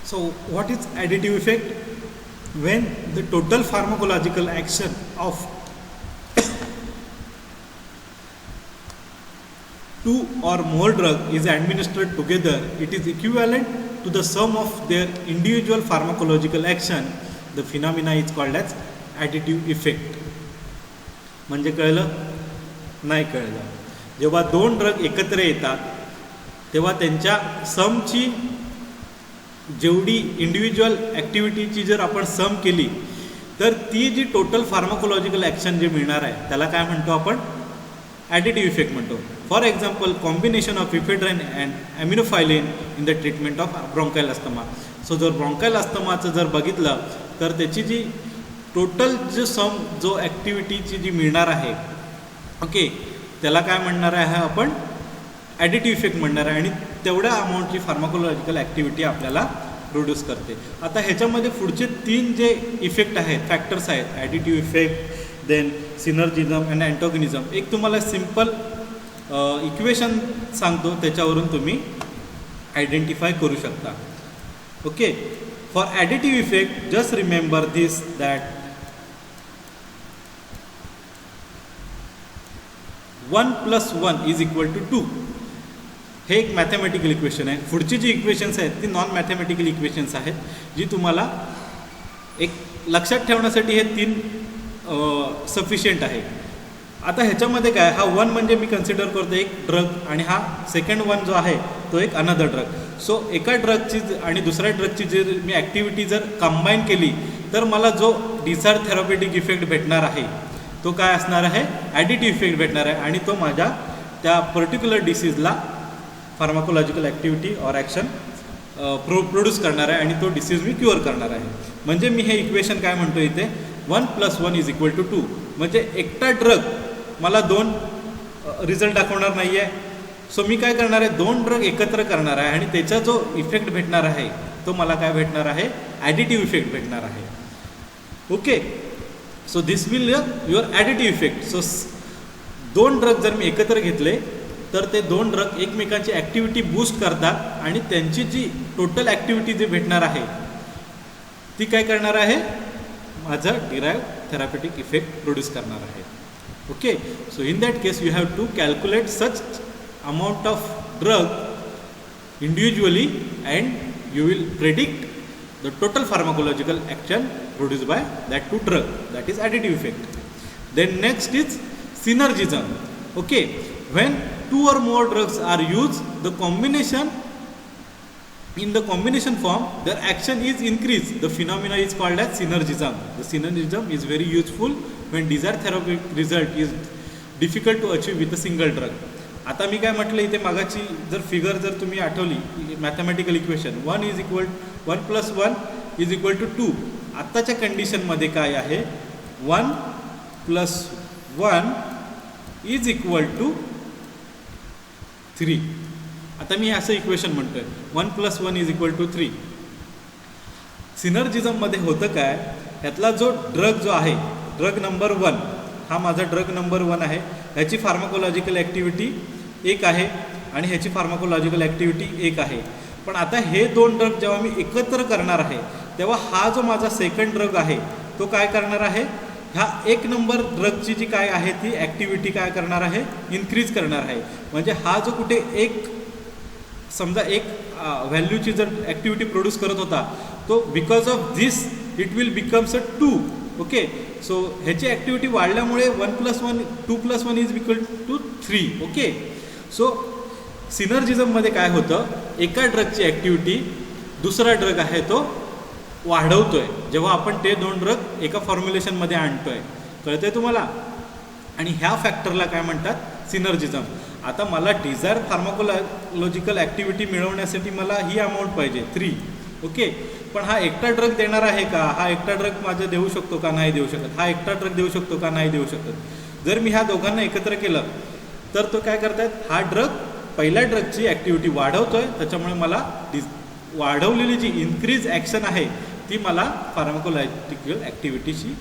So what is additive effect? When the total pharmacological action of two or more drug is administered together, it is equivalent to the sum of their individual pharmacological action. The phenomena is called as additive effect. म्हणजे कळलं? नाही कळलं. जेव्हा दोन drug एकत्र येतात तेव्हा त्यांच्या समची जेवढी इंडिव्हिज्युअल ॲक्टिव्हिटीची जर आपण सम केली तर ती जी टोटल फार्माकोलॉजिकल ॲक्शन जे मिळणार आहे त्याला काय म्हणतो आपण, ॲडिटिव्ह इफेक्ट म्हणतो. For example, combination of ephedrine and aminophylline in the treatment of bronchial asthma. So जर ब्रॉन्कायल अस्थमाचं जर बघितलं तर त्याची जी टोटल जो ॲक्टिव्हिटीची जी मिळणार आहे, ओके, त्याला काय म्हणणार आहे आपण, ॲडिटिव्ह इफेक्ट म्हणणार आहे, आणि तेवढ्या अमाऊंटची फार्माकोलॉजिकल ॲक्टिव्हिटी आपल्याला प्रोड्यूस करते. आता ह्याच्यामध्ये पुढचे 3 जे इफेक्ट आहेत, फॅक्टर्स आहेत, ॲडिटिव्ह इफेक्ट, देन सिनर्जिझम अँड अँटॉगनिझम. एक तुम्हाला सिम्पल इक्वेशन सांगतो, त्याच्यावरून तुम्ही आयडेंटिफाय करू शकता, okay. For additive effect just remember this, that 1 + 1 = 2. हे एक मॅथमॅटिकल इक्वेशन आहे. पुढची जी इक्वेशन्स आहेत ती नॉन मॅथमॅटिकल इक्वेशन्स आहेत, जी तुम्हाला एक लक्षात ठेवण्यासाठी हे 3 सफिशियंट आहे. आता ह्याच्यामध्ये काय, हा 1 म्हणजे मी कन्सिडर करतो एक ड्रग, आणि हा सेकंड 1 जो आहे तो एक अनदर ड्रग. सो एका ड्रगची आणि दुसऱ्या ड्रगची जर मी ॲक्टिव्हिटी जर कंबाईन केली तर मला जो डिझायर्ड थेरपेटिक इफेक्ट भेटणार आहे तो काय असणार आहे, ॲडिटिव्ह इफेक्ट भेटणार आहे, आणि तो माझ्या त्या पर्टिक्युलर डिसीजला pharmacological activity or action produce करणार आहे, आणि तो डिसीज मी क्युअर करणार आहे. म्हणजे मी हे इक्वेशन काय म्हणतो इथे, 1 + 1 = 2. म्हणजे एकटा ड्रग मला 2 रिझल्ट दाखवणार नाही आहे. सो मी काय करणार आहे, 2 ड्रग एकत्र करणार आहे, आणि त्याचा जो इफेक्ट भेटणार आहे तो मला काय भेटणार आहे, ॲडिटिव्ह इफेक्ट भेटणार आहे, okay. So this will your additive effect. So 2 drug जर मी एकत्र घेतले तर ते 2 ड्रग एकमेकांची ॲक्टिव्हिटी बूस्ट करतात, आणि त्यांची जी टोटल ॲक्टिव्हिटी जे भेटणार आहे ती काय करणार आहे, माझं डिराईव्ह थेरपेटिक इफेक्ट प्रोड्यूस करणार आहे, okay. So in that case you have to calculate such amount of drug individually and you will predict the total pharmacological action produced by that two drug, that is additive effect. Then next is synergism. Okay, when two or more drugs are used, the combination in the combination form, their action is increased. The phenomena is called as synergism. The synergism is very useful when desired therapeutic result is difficult to achieve with a single drug. आता मी काय म्हटलं इथे मागाची जर figure जर तुम्ही आठवली mathematical equation 1 + 1 = 2. आत्ताच्या कंडिशनमध्ये काय आहे 1 + 1 = 3. आता मी असं इक्वेशन म्हणतोय 1 + 1 = 3. सिनर्जिझममध्ये होतं काय, ह्यातला जो ड्रग जो आहे ड्रग नंबर 1 हा माझा ड्रग नंबर 1 आहे, ह्याची फार्माकोलॉजिकल ॲक्टिव्हिटी 1 आहे आणि ह्याची फार्माकोलॉजिकल ॲक्टिव्हिटी 1 आहे. पण आता हे दोन ड्रग जेव्हा मी एकत्र करणार आहे तेव्हा हा जो माझा सेकंड ड्रग आहे तो काय करणार आहे, ह्या 1 नंबर ड्रगची जी काय आहे ती ॲक्टिव्हिटी काय करणार आहे, इन्क्रीज करणार आहे. म्हणजे हा जो कुठे एक समजा एक व्हॅल्यूची जर ॲक्टिव्हिटी प्रोड्यूस करत होता तो because of this it will becomes a 2. Okay, so ह्याची ॲक्टिव्हिटी वाढल्यामुळे 1 + 1 2 + 1 = 3. ओके, सो सिनर्जिझममध्ये काय होतं, एका ड्रगची ॲक्टिव्हिटी दुसरा ड्रग आहे तो वाढवतोय जेव्हा आपण ते दोन ड्रग एका फॉर्म्युलेशनमध्ये आणतोय. कळतंय तुम्हाला? आणि ह्या फॅक्टरला काय म्हणतात, सिनर्जिझम. आता मला डिझायर फार्माकोलॉजिकल ॲक्टिव्हिटी मिळवण्यासाठी मला ही अमाऊंट पाहिजे 3. ओके, पण हा एकटा ड्रग देणार आहे का, हा एकटा ड्रग माझं देऊ शकतो का, नाही देऊ शकत. हा एकटा ड्रग देऊ शकतो का, नाही देऊ शकत. जर मी ह्या दोघांना एकत्र केलं तर तो काय करतायत, हा ड्रग पहिल्या ड्रगची ॲक्टिव्हिटी वाढवतोय, त्याच्यामुळे मला वाढवलेली जी इन्क्रीज ॲक्शन आहे ती मला फार्माकोलॉजिकल ॲक्टिव्हिटीशी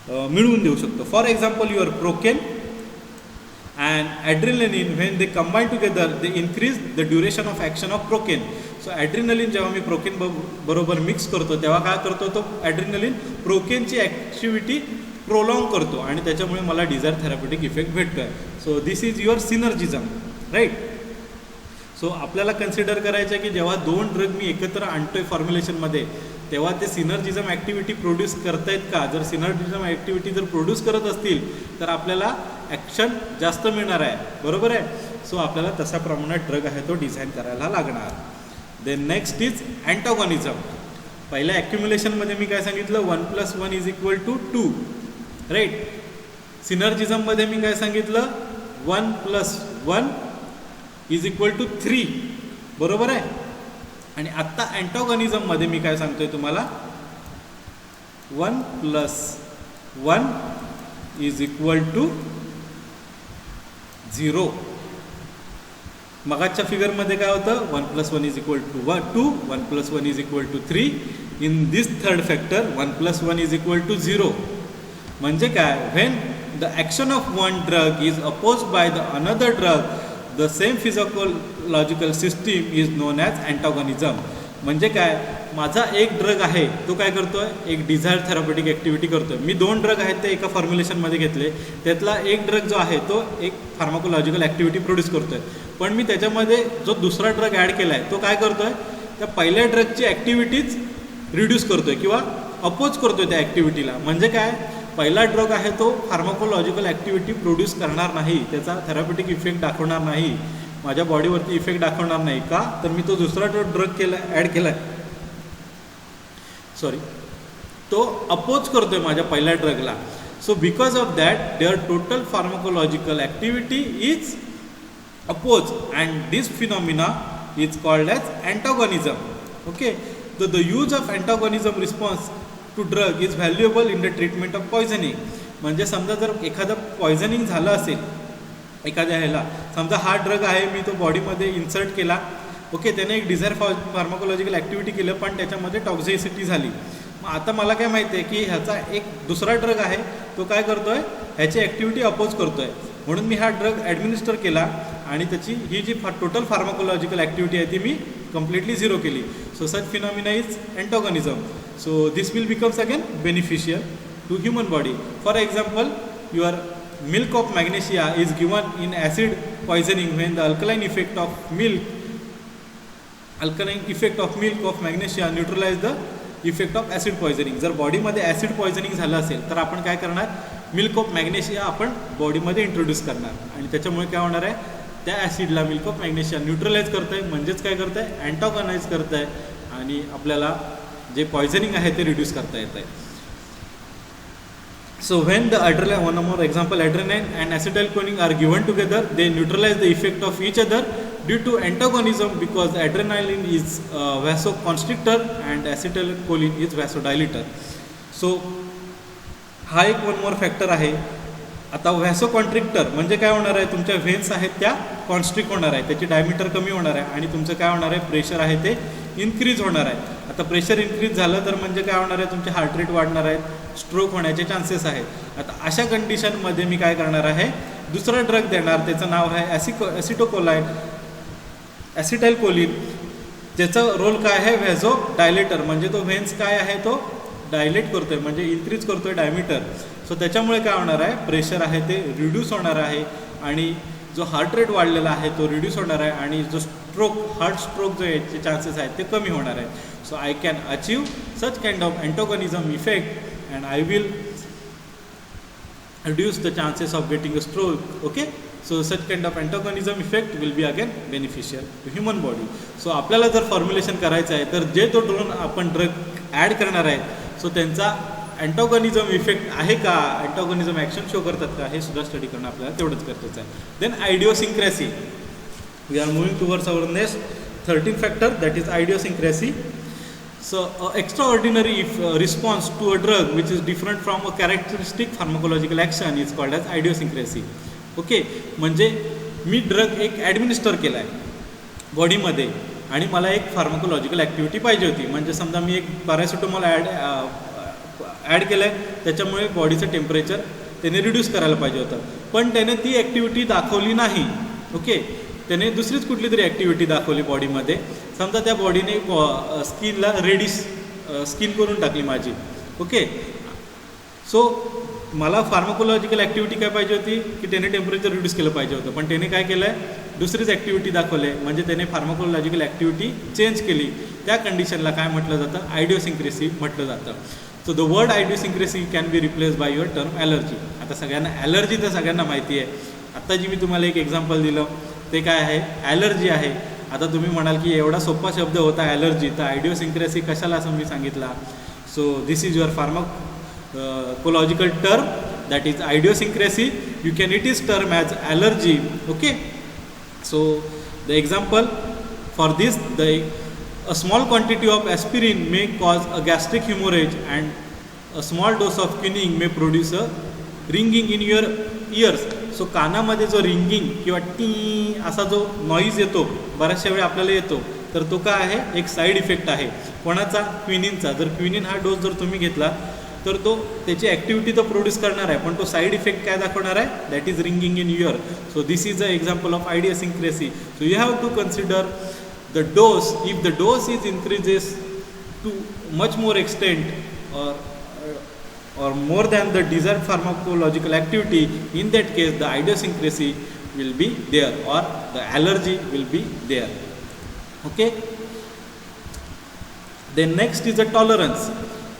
मिळवून देऊ शकतो. For example your procaine and adrenaline, when they combine together they increase the duration of action of procaine. So adrenaline जेव्हा मी प्रोकेन बरोबर मिक्स करतो तेव्हा काय करतो, तो ॲड्रिनलिन प्रोकेनची ॲक्टिव्हिटी प्रोलॉंग करतो आणि त्याच्यामुळे मला डिझायर थेरॅप्युटिक इफेक्ट भेटतो आहे. So this is your synergism, right. So आपल्याला कन्सिडर करायचं आहे की जेव्हा दोन ड्रग मी एकत्र आणतोय फॉर्म्युलेशनमध्ये तेव्हा ते सिनर्जिझम ॲक्टिव्हिटी प्रोड्यूस करतायत का. जर सिनर्जिझम ॲक्टिव्हिटी जर प्रोड्यूस करत असतील तर आपल्याला ॲक्शन जास्त मिळणार आहे, बरोबर आहे. सो आपल्याला तशा प्रमाणात ड्रग आहे तो डिझाईन करायला लागणार. Then next is antagonism. पहिल्या ॲक्युम्युलेशनमध्ये मी काय सांगितलं, 1 + 1 = 2, राईट. सिनर्जिझममध्ये मी काय सांगितलं, 1 + 1 = 3, बरोबर आहे. आणि आत्ता अँटॉगॉनिझममध्ये मी काय सांगतोय तुम्हाला, 1 + 1 = 0. मगाच्या फिगरमध्ये काय होतं, 1 + 1 = 2, 1 + 1 = 3. In this third factor 1 + 1 = 0. म्हणजे काय, when the action of one drug is opposed by the another drug the same physiological system is known as antagonism. म्हणजे काय, माझा एक ड्रग आहे तो काय करतोय, एक डिझायर थेरॅप्युटिक ॲक्टिव्हिटी करतोय. मी 2 ड्रग आहेत ते एका फॉर्म्युलेशनमध्ये घेतले, त्यातला एक ड्रग जो आहे तो एक फार्माकोलॉजिकल ॲक्टिव्हिटी प्रोड्यूस करतोय. पण मी त्याच्यामध्ये जो दुसरा ड्रग ॲड केला आहे तो काय करतोय, त्या पहिल्या ड्रगची ॲक्टिव्हिटीज रिड्यूस करतोय किंवा अपोज करतोय त्या ॲक्टिव्हिटीला. म्हणजे काय, पहिला ड्रग आहे तो फार्माकोलॉजिकल ॲक्टिव्हिटी प्रोड्यूस करणार नाही, त्याचा थेरॅप्युटिक इफेक्ट दाखवणार नाही, माझ्या बॉडीवरती इफेक्ट दाखवणार नाही. का तर मी तो दुसरा ड्रग ॲड केला आहे, सॉरी, तो अपोज करतोय माझ्या पहिल्या ड्रगला. So because of that their total pharmacological activity is oppose and this phenomena is called as antagonism. Okay, so the use of antagonism response to drug is valuable in the treatment of poisoning. म्हणजे समजा जर एखादं poisoning झालं असेल एखाद्या ह्याला, समजा हा ड्रग आहे मी तो बॉडीमध्ये इन्सर्ट केला, ओके, त्याने एक डिझायर फार्माकोलॉजिकल ॲक्टिव्हिटी केलं पण त्याच्यामध्ये टॉक्झिसिटी झाली. मग आता मला काय माहिती आहे की ह्याचा एक दुसरा ड्रग आहे तो काय करतोय, ह्याची ॲक्टिव्हिटी अपोज करतोय, म्हणून मी हा ड्रग ॲडमिनिस्टर केला आणि त्याची ही जी टोटल फार्माकोलॉजिकल ॲक्टिव्हिटी आहे ती मी completely 0 केली. So such phenomena is antagonism. So this will becomes again beneficial to human body. For example, your milk of magnesia is given in acid poisoning when the alkaline effect of milk of magnesia neutralize the effect of acid poisoning. जर बॉडीमध्ये acid poisoning झालं असेल तर आपण काय करणार, milk of magnesia आपण बॉडीमध्ये इंट्रोड्यूस करणार आणि त्याच्यामुळे काय होणार आहे, त्या ॲसिडला मिल्क ऑफ मॅग्नेशिया न्यूट्रलाइज करत आहे, म्हणजेच काय करत आहे, अँटॉगनाइज करत आहे आणि आपल्याला जे पॉयझनिंग आहे ते रिड्यूस करता येत आहे. So when the adrenaline, one more example, adrenaline and acetylcholine are given together, they neutralize the effect of each other due to antagonism because adrenaline is vasoconstrictor and acetylcholine is vasodilator. So हा एक one more factor आहे. आता व्हॅसोकॉन्ट्रिक्टर म्हणजे काय होणार आहे, तुमच्या व्हेन्स आहेत त्या कॉन्स्ट्रिक्ट होणार आहे, त्याची डायमीटर कमी होणार आहे आणि तुमचं काय होणार आहे, प्रेशर आहे ते इन्क्रीज होणार आहे. आता प्रेशर इन्क्रीज झालं तर म्हणजे काय होणार आहे, तुमचे हार्ट रेट वाढणार आहेत, स्ट्रोक होण्याचे चान्सेस आहेत. आता अशा कंडिशनमध्ये मी काय करणार आहे, दुसरा ड्रग देणार, त्याचं नाव आहे ॲसिटाइलकोलिन. त्याचा रोल काय आहे, व्हॅझो डायलेटर, म्हणजे तो व्हेन्स काय आहे तो डायलेट करतोय, म्हणजे इन्क्रीज करतोय डायमीटर. सो त्याच्यामुळे काय होणार आहे, प्रेशर आहे ते रिड्यूस होणार आहे आणि जो हार्ट रेट वाढलेला आहे तो रिड्यूस होणार आहे आणि जो हार्ट स्ट्रोक जो याचे चान्सेस आहेत ते कमी होणार आहेत. So I can achieve such kind of antagonism effect and I will reduce the chances of getting a stroke. Okay, so such kind of antagonism effect will be again beneficial to human body. So आपल्याला जर formulation करायचं आहे तर जे तो drone आपण drug add करणार आहे, सो त्यांचा अँटोगनिझम इफेक्ट आहे का, अँटोगनिझम ॲक्शन शो करतात का, हे सुद्धा स्टडी करणं आपल्याला तेवढंच गरजेचं आहे. Then idiosyncrasy, we are moving towards our next 13th factor, that is idiosyncrasy. So, extraordinary response to a drug which is different from a characteristic pharmacological action is called as idiosyncrasy. Okay, म्हणजे मी drug एक administer केला आहे बॉडीमध्ये आणि मला एक pharmacological activity पाहिजे होती. म्हणजे समजा मी एक पॅरासिटामॉल ॲड केलं आहे, त्याच्यामुळे बॉडीचं टेम्परेचर त्याने रिड्यूस करायला पाहिजे होतं, पण त्याने ती ॲक्टिव्हिटी दाखवली नाही. ओके, त्याने दुसरीच कुठली तरी ॲक्टिव्हिटी दाखवली बॉडीमध्ये. समजा त्या बॉडीने स्किनला रेडिश स्किन करून टाकली माझी. ओके, सो मला फार्माकोलॉजिकल ॲक्टिव्हिटी काय पाहिजे होती की त्याने टेम्परेचर रिड्यूस केलं पाहिजे होतं, पण त्याने काय केलं आहे, दुसरीच ॲक्टिव्हिटी दाखवली आहे, म्हणजे त्याने फार्माकोलॉजिकल ॲक्टिव्हिटी चेंज केली. त्या कंडिशनला काय म्हटलं जातं, आयडिओसिंक्रेसी म्हटलं जातं. So the word idiosyncrasy can be replace by your term allergy. आता सगळ्यांना ॲलर्जी तर सगळ्यांना माहिती आहे. आत्ता जी मी तुम्हाला एक एक्झाम्पल दिलं ते काय आहे, ॲलर्जी आहे. आता तुम्ही म्हणाल की एवढा सोपा शब्द होता ॲलर्जी, तर आयडिओसिंक्रेसी कशाला असं मी सांगितला. So this is your pharmacological term, that is idiosyncrasy. You can it is term as allergy. Okay, so the example for this, a small quantity of aspirin may cause a gastric hemorrhage and a small dose of quinine may produce a ringing in your ears. So कानामध्ये जो ringing किंवा T असा जो noise येतो बऱ्याचशा वेळी आपल्याला येतो, तर तो काय आहे, एक साईड इफेक्ट आहे. कोणाचा, क्विनिनचा. जर क्विनिन हा डोस जर तुम्ही घेतला तर तो त्याची ॲक्टिव्हिटी तर प्रोड्यूस करणार आहे, पण तो साईड इफेक्ट काय दाखवणार आहे, that is ringing in your. So this is a example of idiosyncrasy. So you have to consider the dose. If the dose is increases to much more extent or more than the desired pharmacological activity, in that case the idiosyncrasy will be there or the allergy will be there. Okay, then next is the tolerance.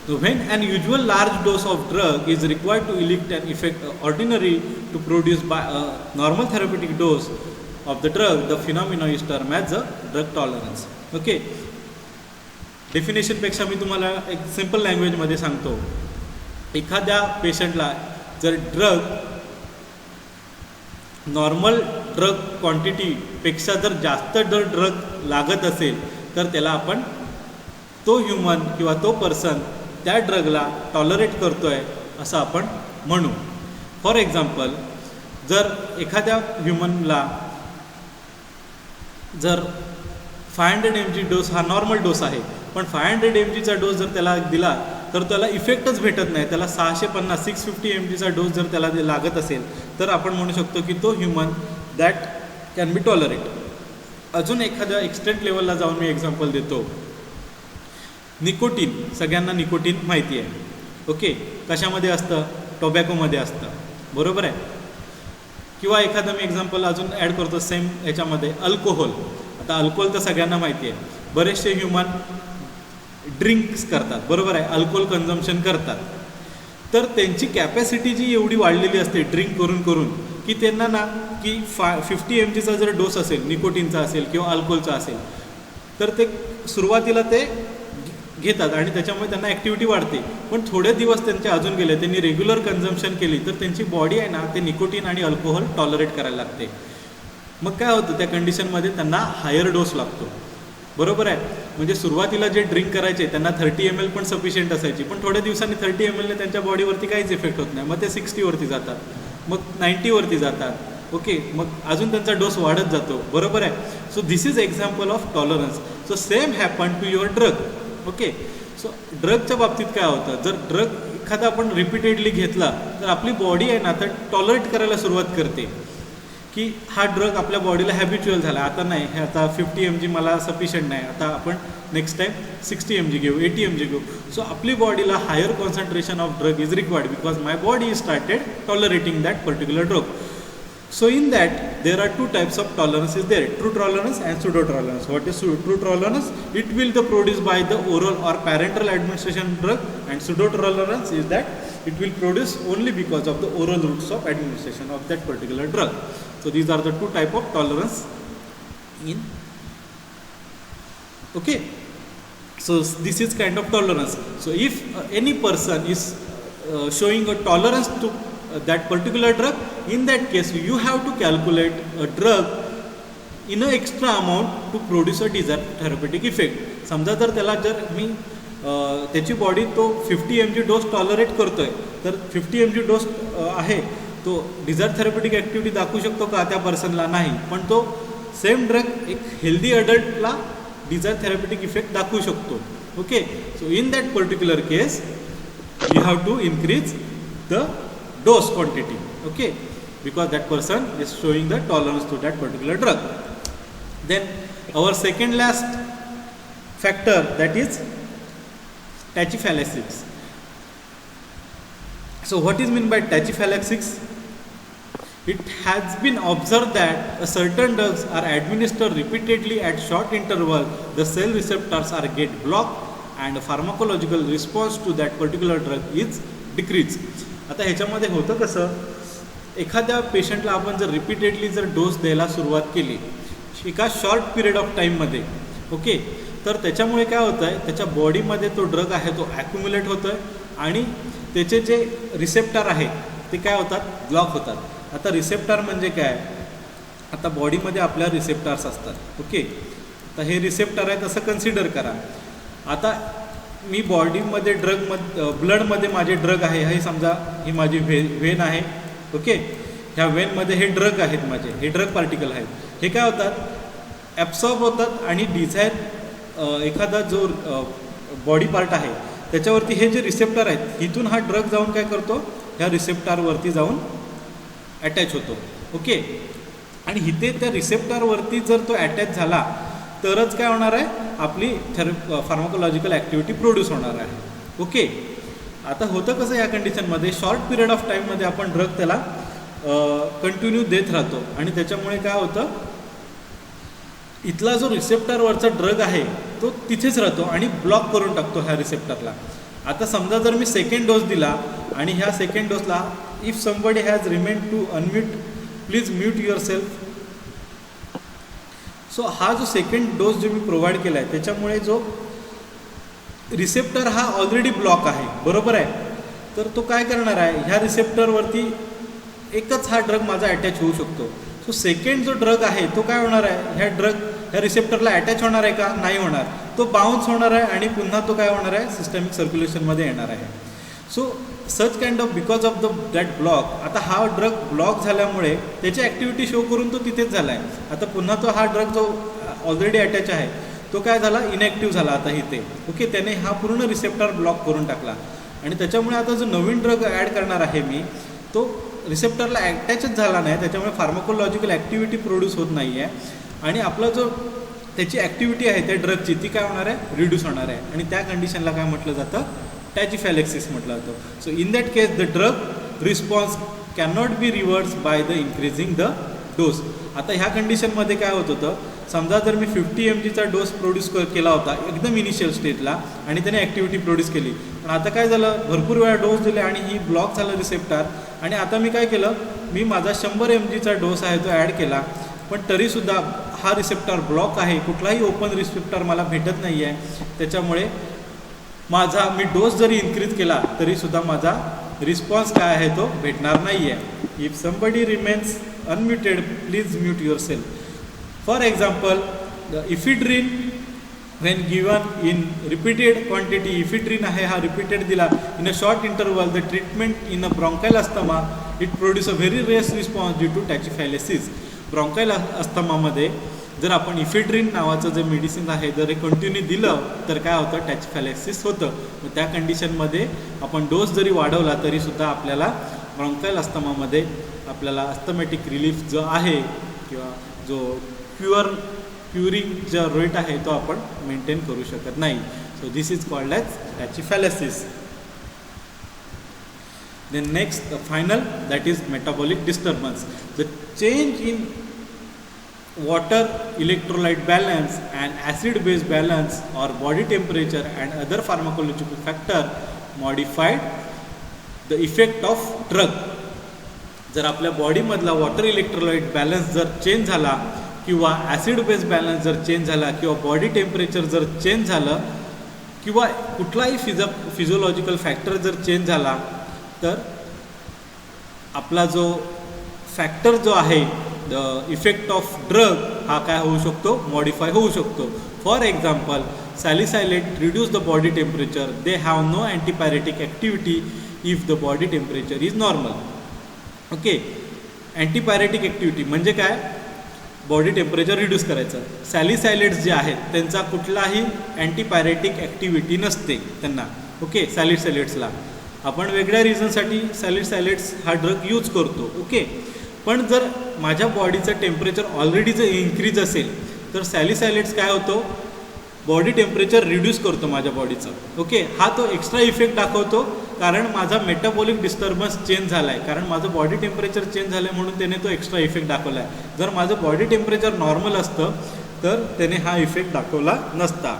So when an usual large dose of drug is required to elicit an effect ordinary to produce by a normal therapeutic dose of the drug, the phenomenon is termed as the drug tolerance. Okay, डेफिनेशनपेक्षा मी तुम्हाला एक simple लँग्वेजमध्ये सांगतो. एखाद्या पेशंटला जर drug normal drug क्वांटिटीपेक्षा जर जास्त जर ड्रग लागत असेल तर त्याला आपण, तो ह्युमन किंवा तो पर्सन त्या ड्रगला टॉलरेट करतो आहे असं आपण म्हणू. फॉर एक्झाम्पल, जर एखाद्या ह्युमनला जर 500 mg डोस हा नॉर्मल डोस आहे, पण 500 mgचा डोस जर त्याला दिला तर त्याला इफेक्टच भेटत नाही, त्याला 650 mgचा डोस जर त्याला लागत असेल तर आपण म्हणू शकतो की तो human that can be tolerate. अजून एखाद्या एक्सटेंट लेवलला जाऊन मी एक्झाम्पल देतो. निकोटीन, सगळ्यांना निकोटीन माहिती आहे. ओके, कशामध्ये असतं, टोबॅकोमध्ये असतं. बरोबर आहे. किंवा एखादं मी एक्झाम्पल अजून ॲड करतो सेम याच्यामध्ये, अल्कोहोल. आता अल्कोहोल तर सगळ्यांना माहिती आहे, बरेचसे ह्युमन ड्रिंक्स करतात, बरोबर आहे, अल्कोहोल कन्झम्पशन करतात. तर त्यांची कॅपॅसिटी जी एवढी वाढलेली असते ड्रिंक करून करून की त्यांना ना की 50 mgचा जर डोस असेल, निकोटीनचा असेल किंवा अल्कोहोलचा असेल, तर ते सुरुवातीला ते घेतात आणि त्याच्यामुळे त्यांना ॲक्टिव्हिटी वाढते. पण थोडे दिवस त्यांचे अजून गेले, त्यांनी रेग्युलर कन्झम्पशन केली तर त्यांची बॉडी आहे ना ते निकोटीन आणि अल्कोहोल टॉलरेट करायला लागते. मग काय होतं त्या कंडिशनमध्ये त्यांना हायर डोस लागतो, बरोबर आहे. म्हणजे सुरुवातीला जे ड्रिंक करायचे त्यांना 30 ml पण सफिशियंट असायची, पण थोड्या दिवसांनी 30 mlने त्यांच्या बॉडीवरती काहीच इफेक्ट होत नाही. मग ते 60वरती जातात, मग 90वरती जातात. ओके, मग अजून त्यांचा डोस वाढत जातो, बरोबर आहे. So this is example of tolerance. So same happen to your drug. Okay, so ड्रगच्या बाबतीत काय होतं, जर ड्रग एखादा आपण रिपीटेडली घेतला तर आपली बॉडी आहे ना तर टॉलरेट करायला सुरुवात करते की हा ड्रग आपल्या बॉडीला हॅबिच्युअल झाला, आता नाही, हे आता 50 mg मला सफिशियंट नाही, आता आपण नेक्स्ट टाईम 60 mg घेऊ, 80 mg घेऊ. सो आपली बॉडीला higher concentration of drug is required because my body is started tolerating that particular drug. So in that there are two types of tolerance is there, true tolerance and pseudo tolerance. What is true tolerance? It will be produced by the oral or parenteral administration drug, and pseudo tolerance is that it will produce only because of the oral routes of administration of that particular drug. So these are the two type of tolerance in. Okay, so this is kind of tolerance. So if any person is showing a tolerance to that particular drug, in that case you have to calculate a drug in a extra amount to produce a desired therapeutic effect. समजा जर त्याला जर मी त्याची body तो 50 mg dose tolerate करतोय, तर 50 mg dose आहे तो डिझायर थेरपेटिक ॲक्टिव्हिटी दाखवू शकतो का त्या पर्सनला? नाही. पण तो सेम ड्रग एक हेल्दी अडल्टला डिझायर थेरपेटिक इफेक्ट दाखवू शकतो. Okay, so in that particular case you have to increase the dose quantity, okay, because that person is showing the tolerance to that particular drug. Then our second last factor, that is tachyphylaxis. So what is meant by tachyphylaxis? It has been observed that certain drugs are administered repeatedly at short interval, the cell receptors are get blocked and pharmacological response to that particular drug is decreased. आता ह्याच्यामध्ये होतं कसं, एखाद्या पेशंटला आपण जर repeatedly जर dose द्यायला सुरुवात केली एका शॉर्ट पिरियड ऑफ टाईममध्ये, ओके, तर त्याच्यामुळे काय होतं आहे, त्याच्या बॉडीमध्ये तो ड्रग आहे तो ॲक्युम्युलेट होतो आहे आणि त्याचे जे रिसेप्टर आहे ते काय होतात, ब्लॉक होतात. आता रिसेप्टर म्हणजे काय, आता बॉडीमध्ये आपल्या रिसेप्टर्स असतात. ओके, तर हे रिसेप्टर आहेत असं कन्सिडर करा. आता मी बॉडीमध्ये ब्लडमध्ये माझे ड्रग आहे, हे समजा ही माझी वेन आहे. ओके, ह्या वेनमध्ये हे ड्रग आहेत, माझे हे ड्रग पार्टिकल आहेत. हे काय होतात, ॲब्सॉर्ब होतात आणि डिझायर एखादा जो बॉडी पार्ट आहे त्याच्यावरती हे जे रिसेप्टर आहेत इथून हा ड्रग जाऊन काय करतो, ह्या रिसेप्टरवरती जाऊन अटॅच होतो. ओके, आणि इथे त्या रिसेप्टरवरती जर तो अटॅच झाला तरच काय होणार आहे, आपली फार्माकोलॉजिकल ॲक्टिव्हिटी प्रोड्यूस होणार आहे. ओके, आता होतं कसं या कंडिशनमध्ये, शॉर्ट पिरियड ऑफ टाईममध्ये आपण ड्रग त्याला कंटिन्यू देत राहतो आणि त्याच्यामुळे काय होतं, इथला जो रिसेप्टरवरचा ड्रग आहे तो तिथेच राहतो आणि ब्लॉक करून टाकतो ह्या रिसेप्टरला. आता समजा जर मी सेकंड डोस दिला आणि ह्या सेकंड डोसला if somebody has remain to unmute, please mute your self. So हा जो सेकंड डोस जो मी प्रोव्हाइड केला आहे त्याच्यामुळे जो रिसेप्टर हा ऑलरेडी ब्लॉक आहे, बरोबर आहे, तर तो काय करणार आहे, ह्या रिसेप्टरवरती एकच हा ड्रग माझा अटॅच होऊ शकतो. सो सेकंड जो ड्रग आहे तो काय होणार आहे, ह्या रिसेप्टरला अटॅच होणार आहे का, नाही होणार, तो बाउन्स होणार आहे आणि पुन्हा तो काय होणार आहे, सिस्टमिक सर्क्युलेशनमध्ये येणार आहे. So such kind of because of that block, आता हा ड्रग ब्लॉक झाल्यामुळे त्याची ॲक्टिव्हिटी शो करून तो तिथेच झाला आहे. आता पुन्हा तो हा ड्रग जो ऑलरेडी अटॅच आहे तो काय झाला, इनॅक्टिव्ह झाला आता इथे. ओके, त्याने हा पूर्ण रिसेप्टर ब्लॉक करून टाकला आणि त्याच्यामुळे आता जो नवीन ड्रग ॲड करणार आहे मी तो रिसेप्टरला अटॅचच झाला नाही, त्याच्यामुळे फार्माकोलॉजिकल ॲक्टिव्हिटी प्रोड्यूस होत नाही आहे आणि आपला जो त्याची ॲक्टिव्हिटी आहे त्या ड्रगची ती काय होणार आहे, रिड्यूस होणार आहे आणि त्या कंडिशनला काय म्हटलं जातं, tachyphylaxis म्हटलं जातं. So in that case the drug response cannot be reverse by the increasing the dose. आता ह्या कंडिशनमध्ये काय होत होतं, समजा जर मी 50 mgचा डोस प्रोड्यूस केला होता एकदम इनिशियल स्टेजला आणि त्याने ॲक्टिव्हिटी प्रोड्यूस केली, पण आता काय झालं, भरपूर वेळा डोस दिले आणि ही ब्लॉक झालं रिसेप्टर. आणि आता मी काय केलं, मी माझा 100 mgचा डोस आहे तो ॲड केला, पण तरीसुद्धा हा रिसेप्टर ब्लॉक आहे, कुठलाही ओपन रिसेप्टर मला भेटत नाही आहे. त्याच्यामुळे माझा मी डोस जरी इन्क्रीज केला तरीसुद्धा माझा रिस्पॉन्स काय आहे तो भेटणार नाही आहे. If somebody remains unmuted please mute your self. For example ephedrine when given in repeated quantity, ephedrine आहे हा रिपीटेड दिला in a short interval, the treatment in a bronchial asthma, it produce a very race response due to tachyphylaxis. ब्रॉन्कायल अस्थमामध्ये जर आपण इफिड्रिन नावाचं जे medicine आहे जर हे कंटिन्यू दिलं तर काय होतं, टॅचिफॅलेक्सिस होतं. मग त्या कंडिशनमध्ये आपण डोस जरी वाढवला तरीसुद्धा आपल्याला ब्रॉन्कायल अस्थमामध्ये आपल्याला अस्थमॅटिक रिलीफ जो आहे किंवा जो क्युरिंग जो रेट आहे तो आपण मेंटेन करू शकत नाही. So this is called as tachyphylaxis. Then next, the final, that is metabolic disturbance. The change in water electrolyte balance and acid base balance or body temperature and other pharmacological factor modified the effect of drug. जर आपल्या बॉडीमधला water electrolyte balance जर change झाला किंवा acid base balance जर change झाला किंवा body temperature जर change झालं किंवा कुठलाही फिजिओलॉजिकल फॅक्टर जर चेंज झाला तर आपला जो फॅक्टर जो आहे द इफेक्ट ऑफ ड्रग हा काय होऊ शकतो, मॉडिफाय होऊ शकतो. For example salicylate reduce the body temperature, they have no antipyretic activity if the body temperature is normal. Okay, antipyretic activity म्हणजे काय, बॉडी टेम्परेचर रिड्यूस करायचं. सॅलिसायलेट्स जे आहेत त्यांचा कुठलाही अँटीपायरेटिक ॲक्टिव्हिटी नसते त्यांना. ओके, सॅलिसायलेट्सला आपण वेगळ्या रिझनसाठी सॅलिसायलेट्स हा ड्रग यूज करतो. ओके, पण जर माझ्या बॉडीचं टेम्परेचर ऑलरेडी जर इन्क्रीज असेल तर सॅलिसायलेट्स काय होतो, बॉडी टेम्परेचर रिड्यूस करतो माझ्या बॉडीचं. ओके, हा तो एक्स्ट्रा इफेक्ट दाखवतो कारण माझा मेटाबॉलिक डिस्टर्बन्स चेंज झाला आहे, कारण माझं बॉडी टेम्परेचर चेंज झालं आहे म्हणून त्याने तो एक्स्ट्रा इफेक्ट दाखवला आहे. जर माझं बॉडी टेम्परेचर नॉर्मल असतं तर त्याने हा इफेक्ट दाखवला नसता.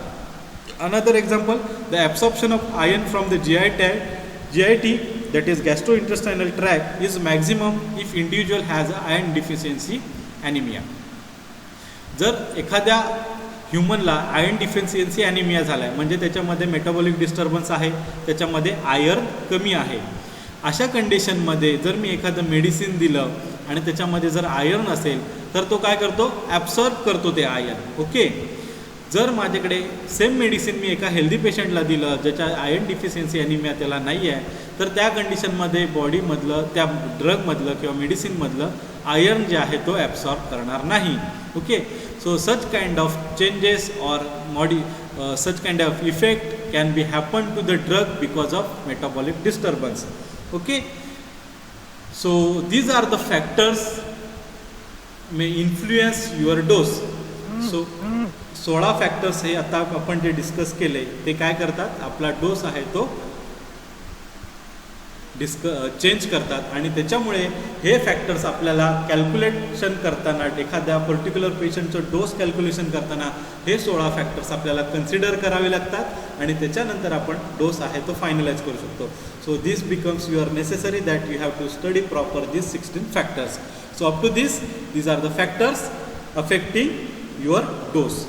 Another example, the absorption of iron from the GIT, that is gastrointestinal tract, is maximum if individual has a iron deficiency anemia. जर एखाद्या ह्युमनला आयर्न डिफिशियन्सी ॲनिमिया झाला आहे म्हणजे त्याच्यामध्ये मेटाबॉलिक डिस्टर्बन्स आहे, त्याच्यामध्ये आयर्न कमी आहे. अशा कंडिशनमध्ये जर मी एखादं मेडिसिन दिलं आणि त्याच्यामध्ये जर आयर्न असेल तर तो काय करतो, ॲब्सॉर्ब करतो ते आयर्न. ओके, जर माझ्याकडे सेम मेडिसिन मी एका हेल्दी पेशंटला दिलं ज्याच्या आयर्न डिफिशियन्सी ॲनिमिया त्याला नाही आहे तर त्या कंडिशनमध्ये बॉडीमधलं त्या ड्रगमधलं किंवा मेडिसिनमधलं आयर्न जे आहे तो ॲब्सॉर्ब करणार नाही. Okay, so such kind of changes or such kind of effect can be happen to the drug because of metabolic disturbance. Okay, so these are the factors may influence your dose. So 16 factors हे आता आपण जे discuss केले ते काय करतात, आपला dose आहे तो चेंज करतात आणि त्याच्यामुळे हे फॅक्टर्स आपल्याला कॅल्क्युलेशन करताना एखाद्या पर्टिक्युलर पेशंटचं डोस कॅल्क्युलेशन करताना हे 16 फॅक्टर्स आपल्याला कन्सिडर करावे लागतात आणि त्याच्यानंतर आपण डोस आहे तो फायनलाइज करू शकतो. So this becomes your necessary that you have to study proper this 16 factors. So up to these are the factors affecting your dose.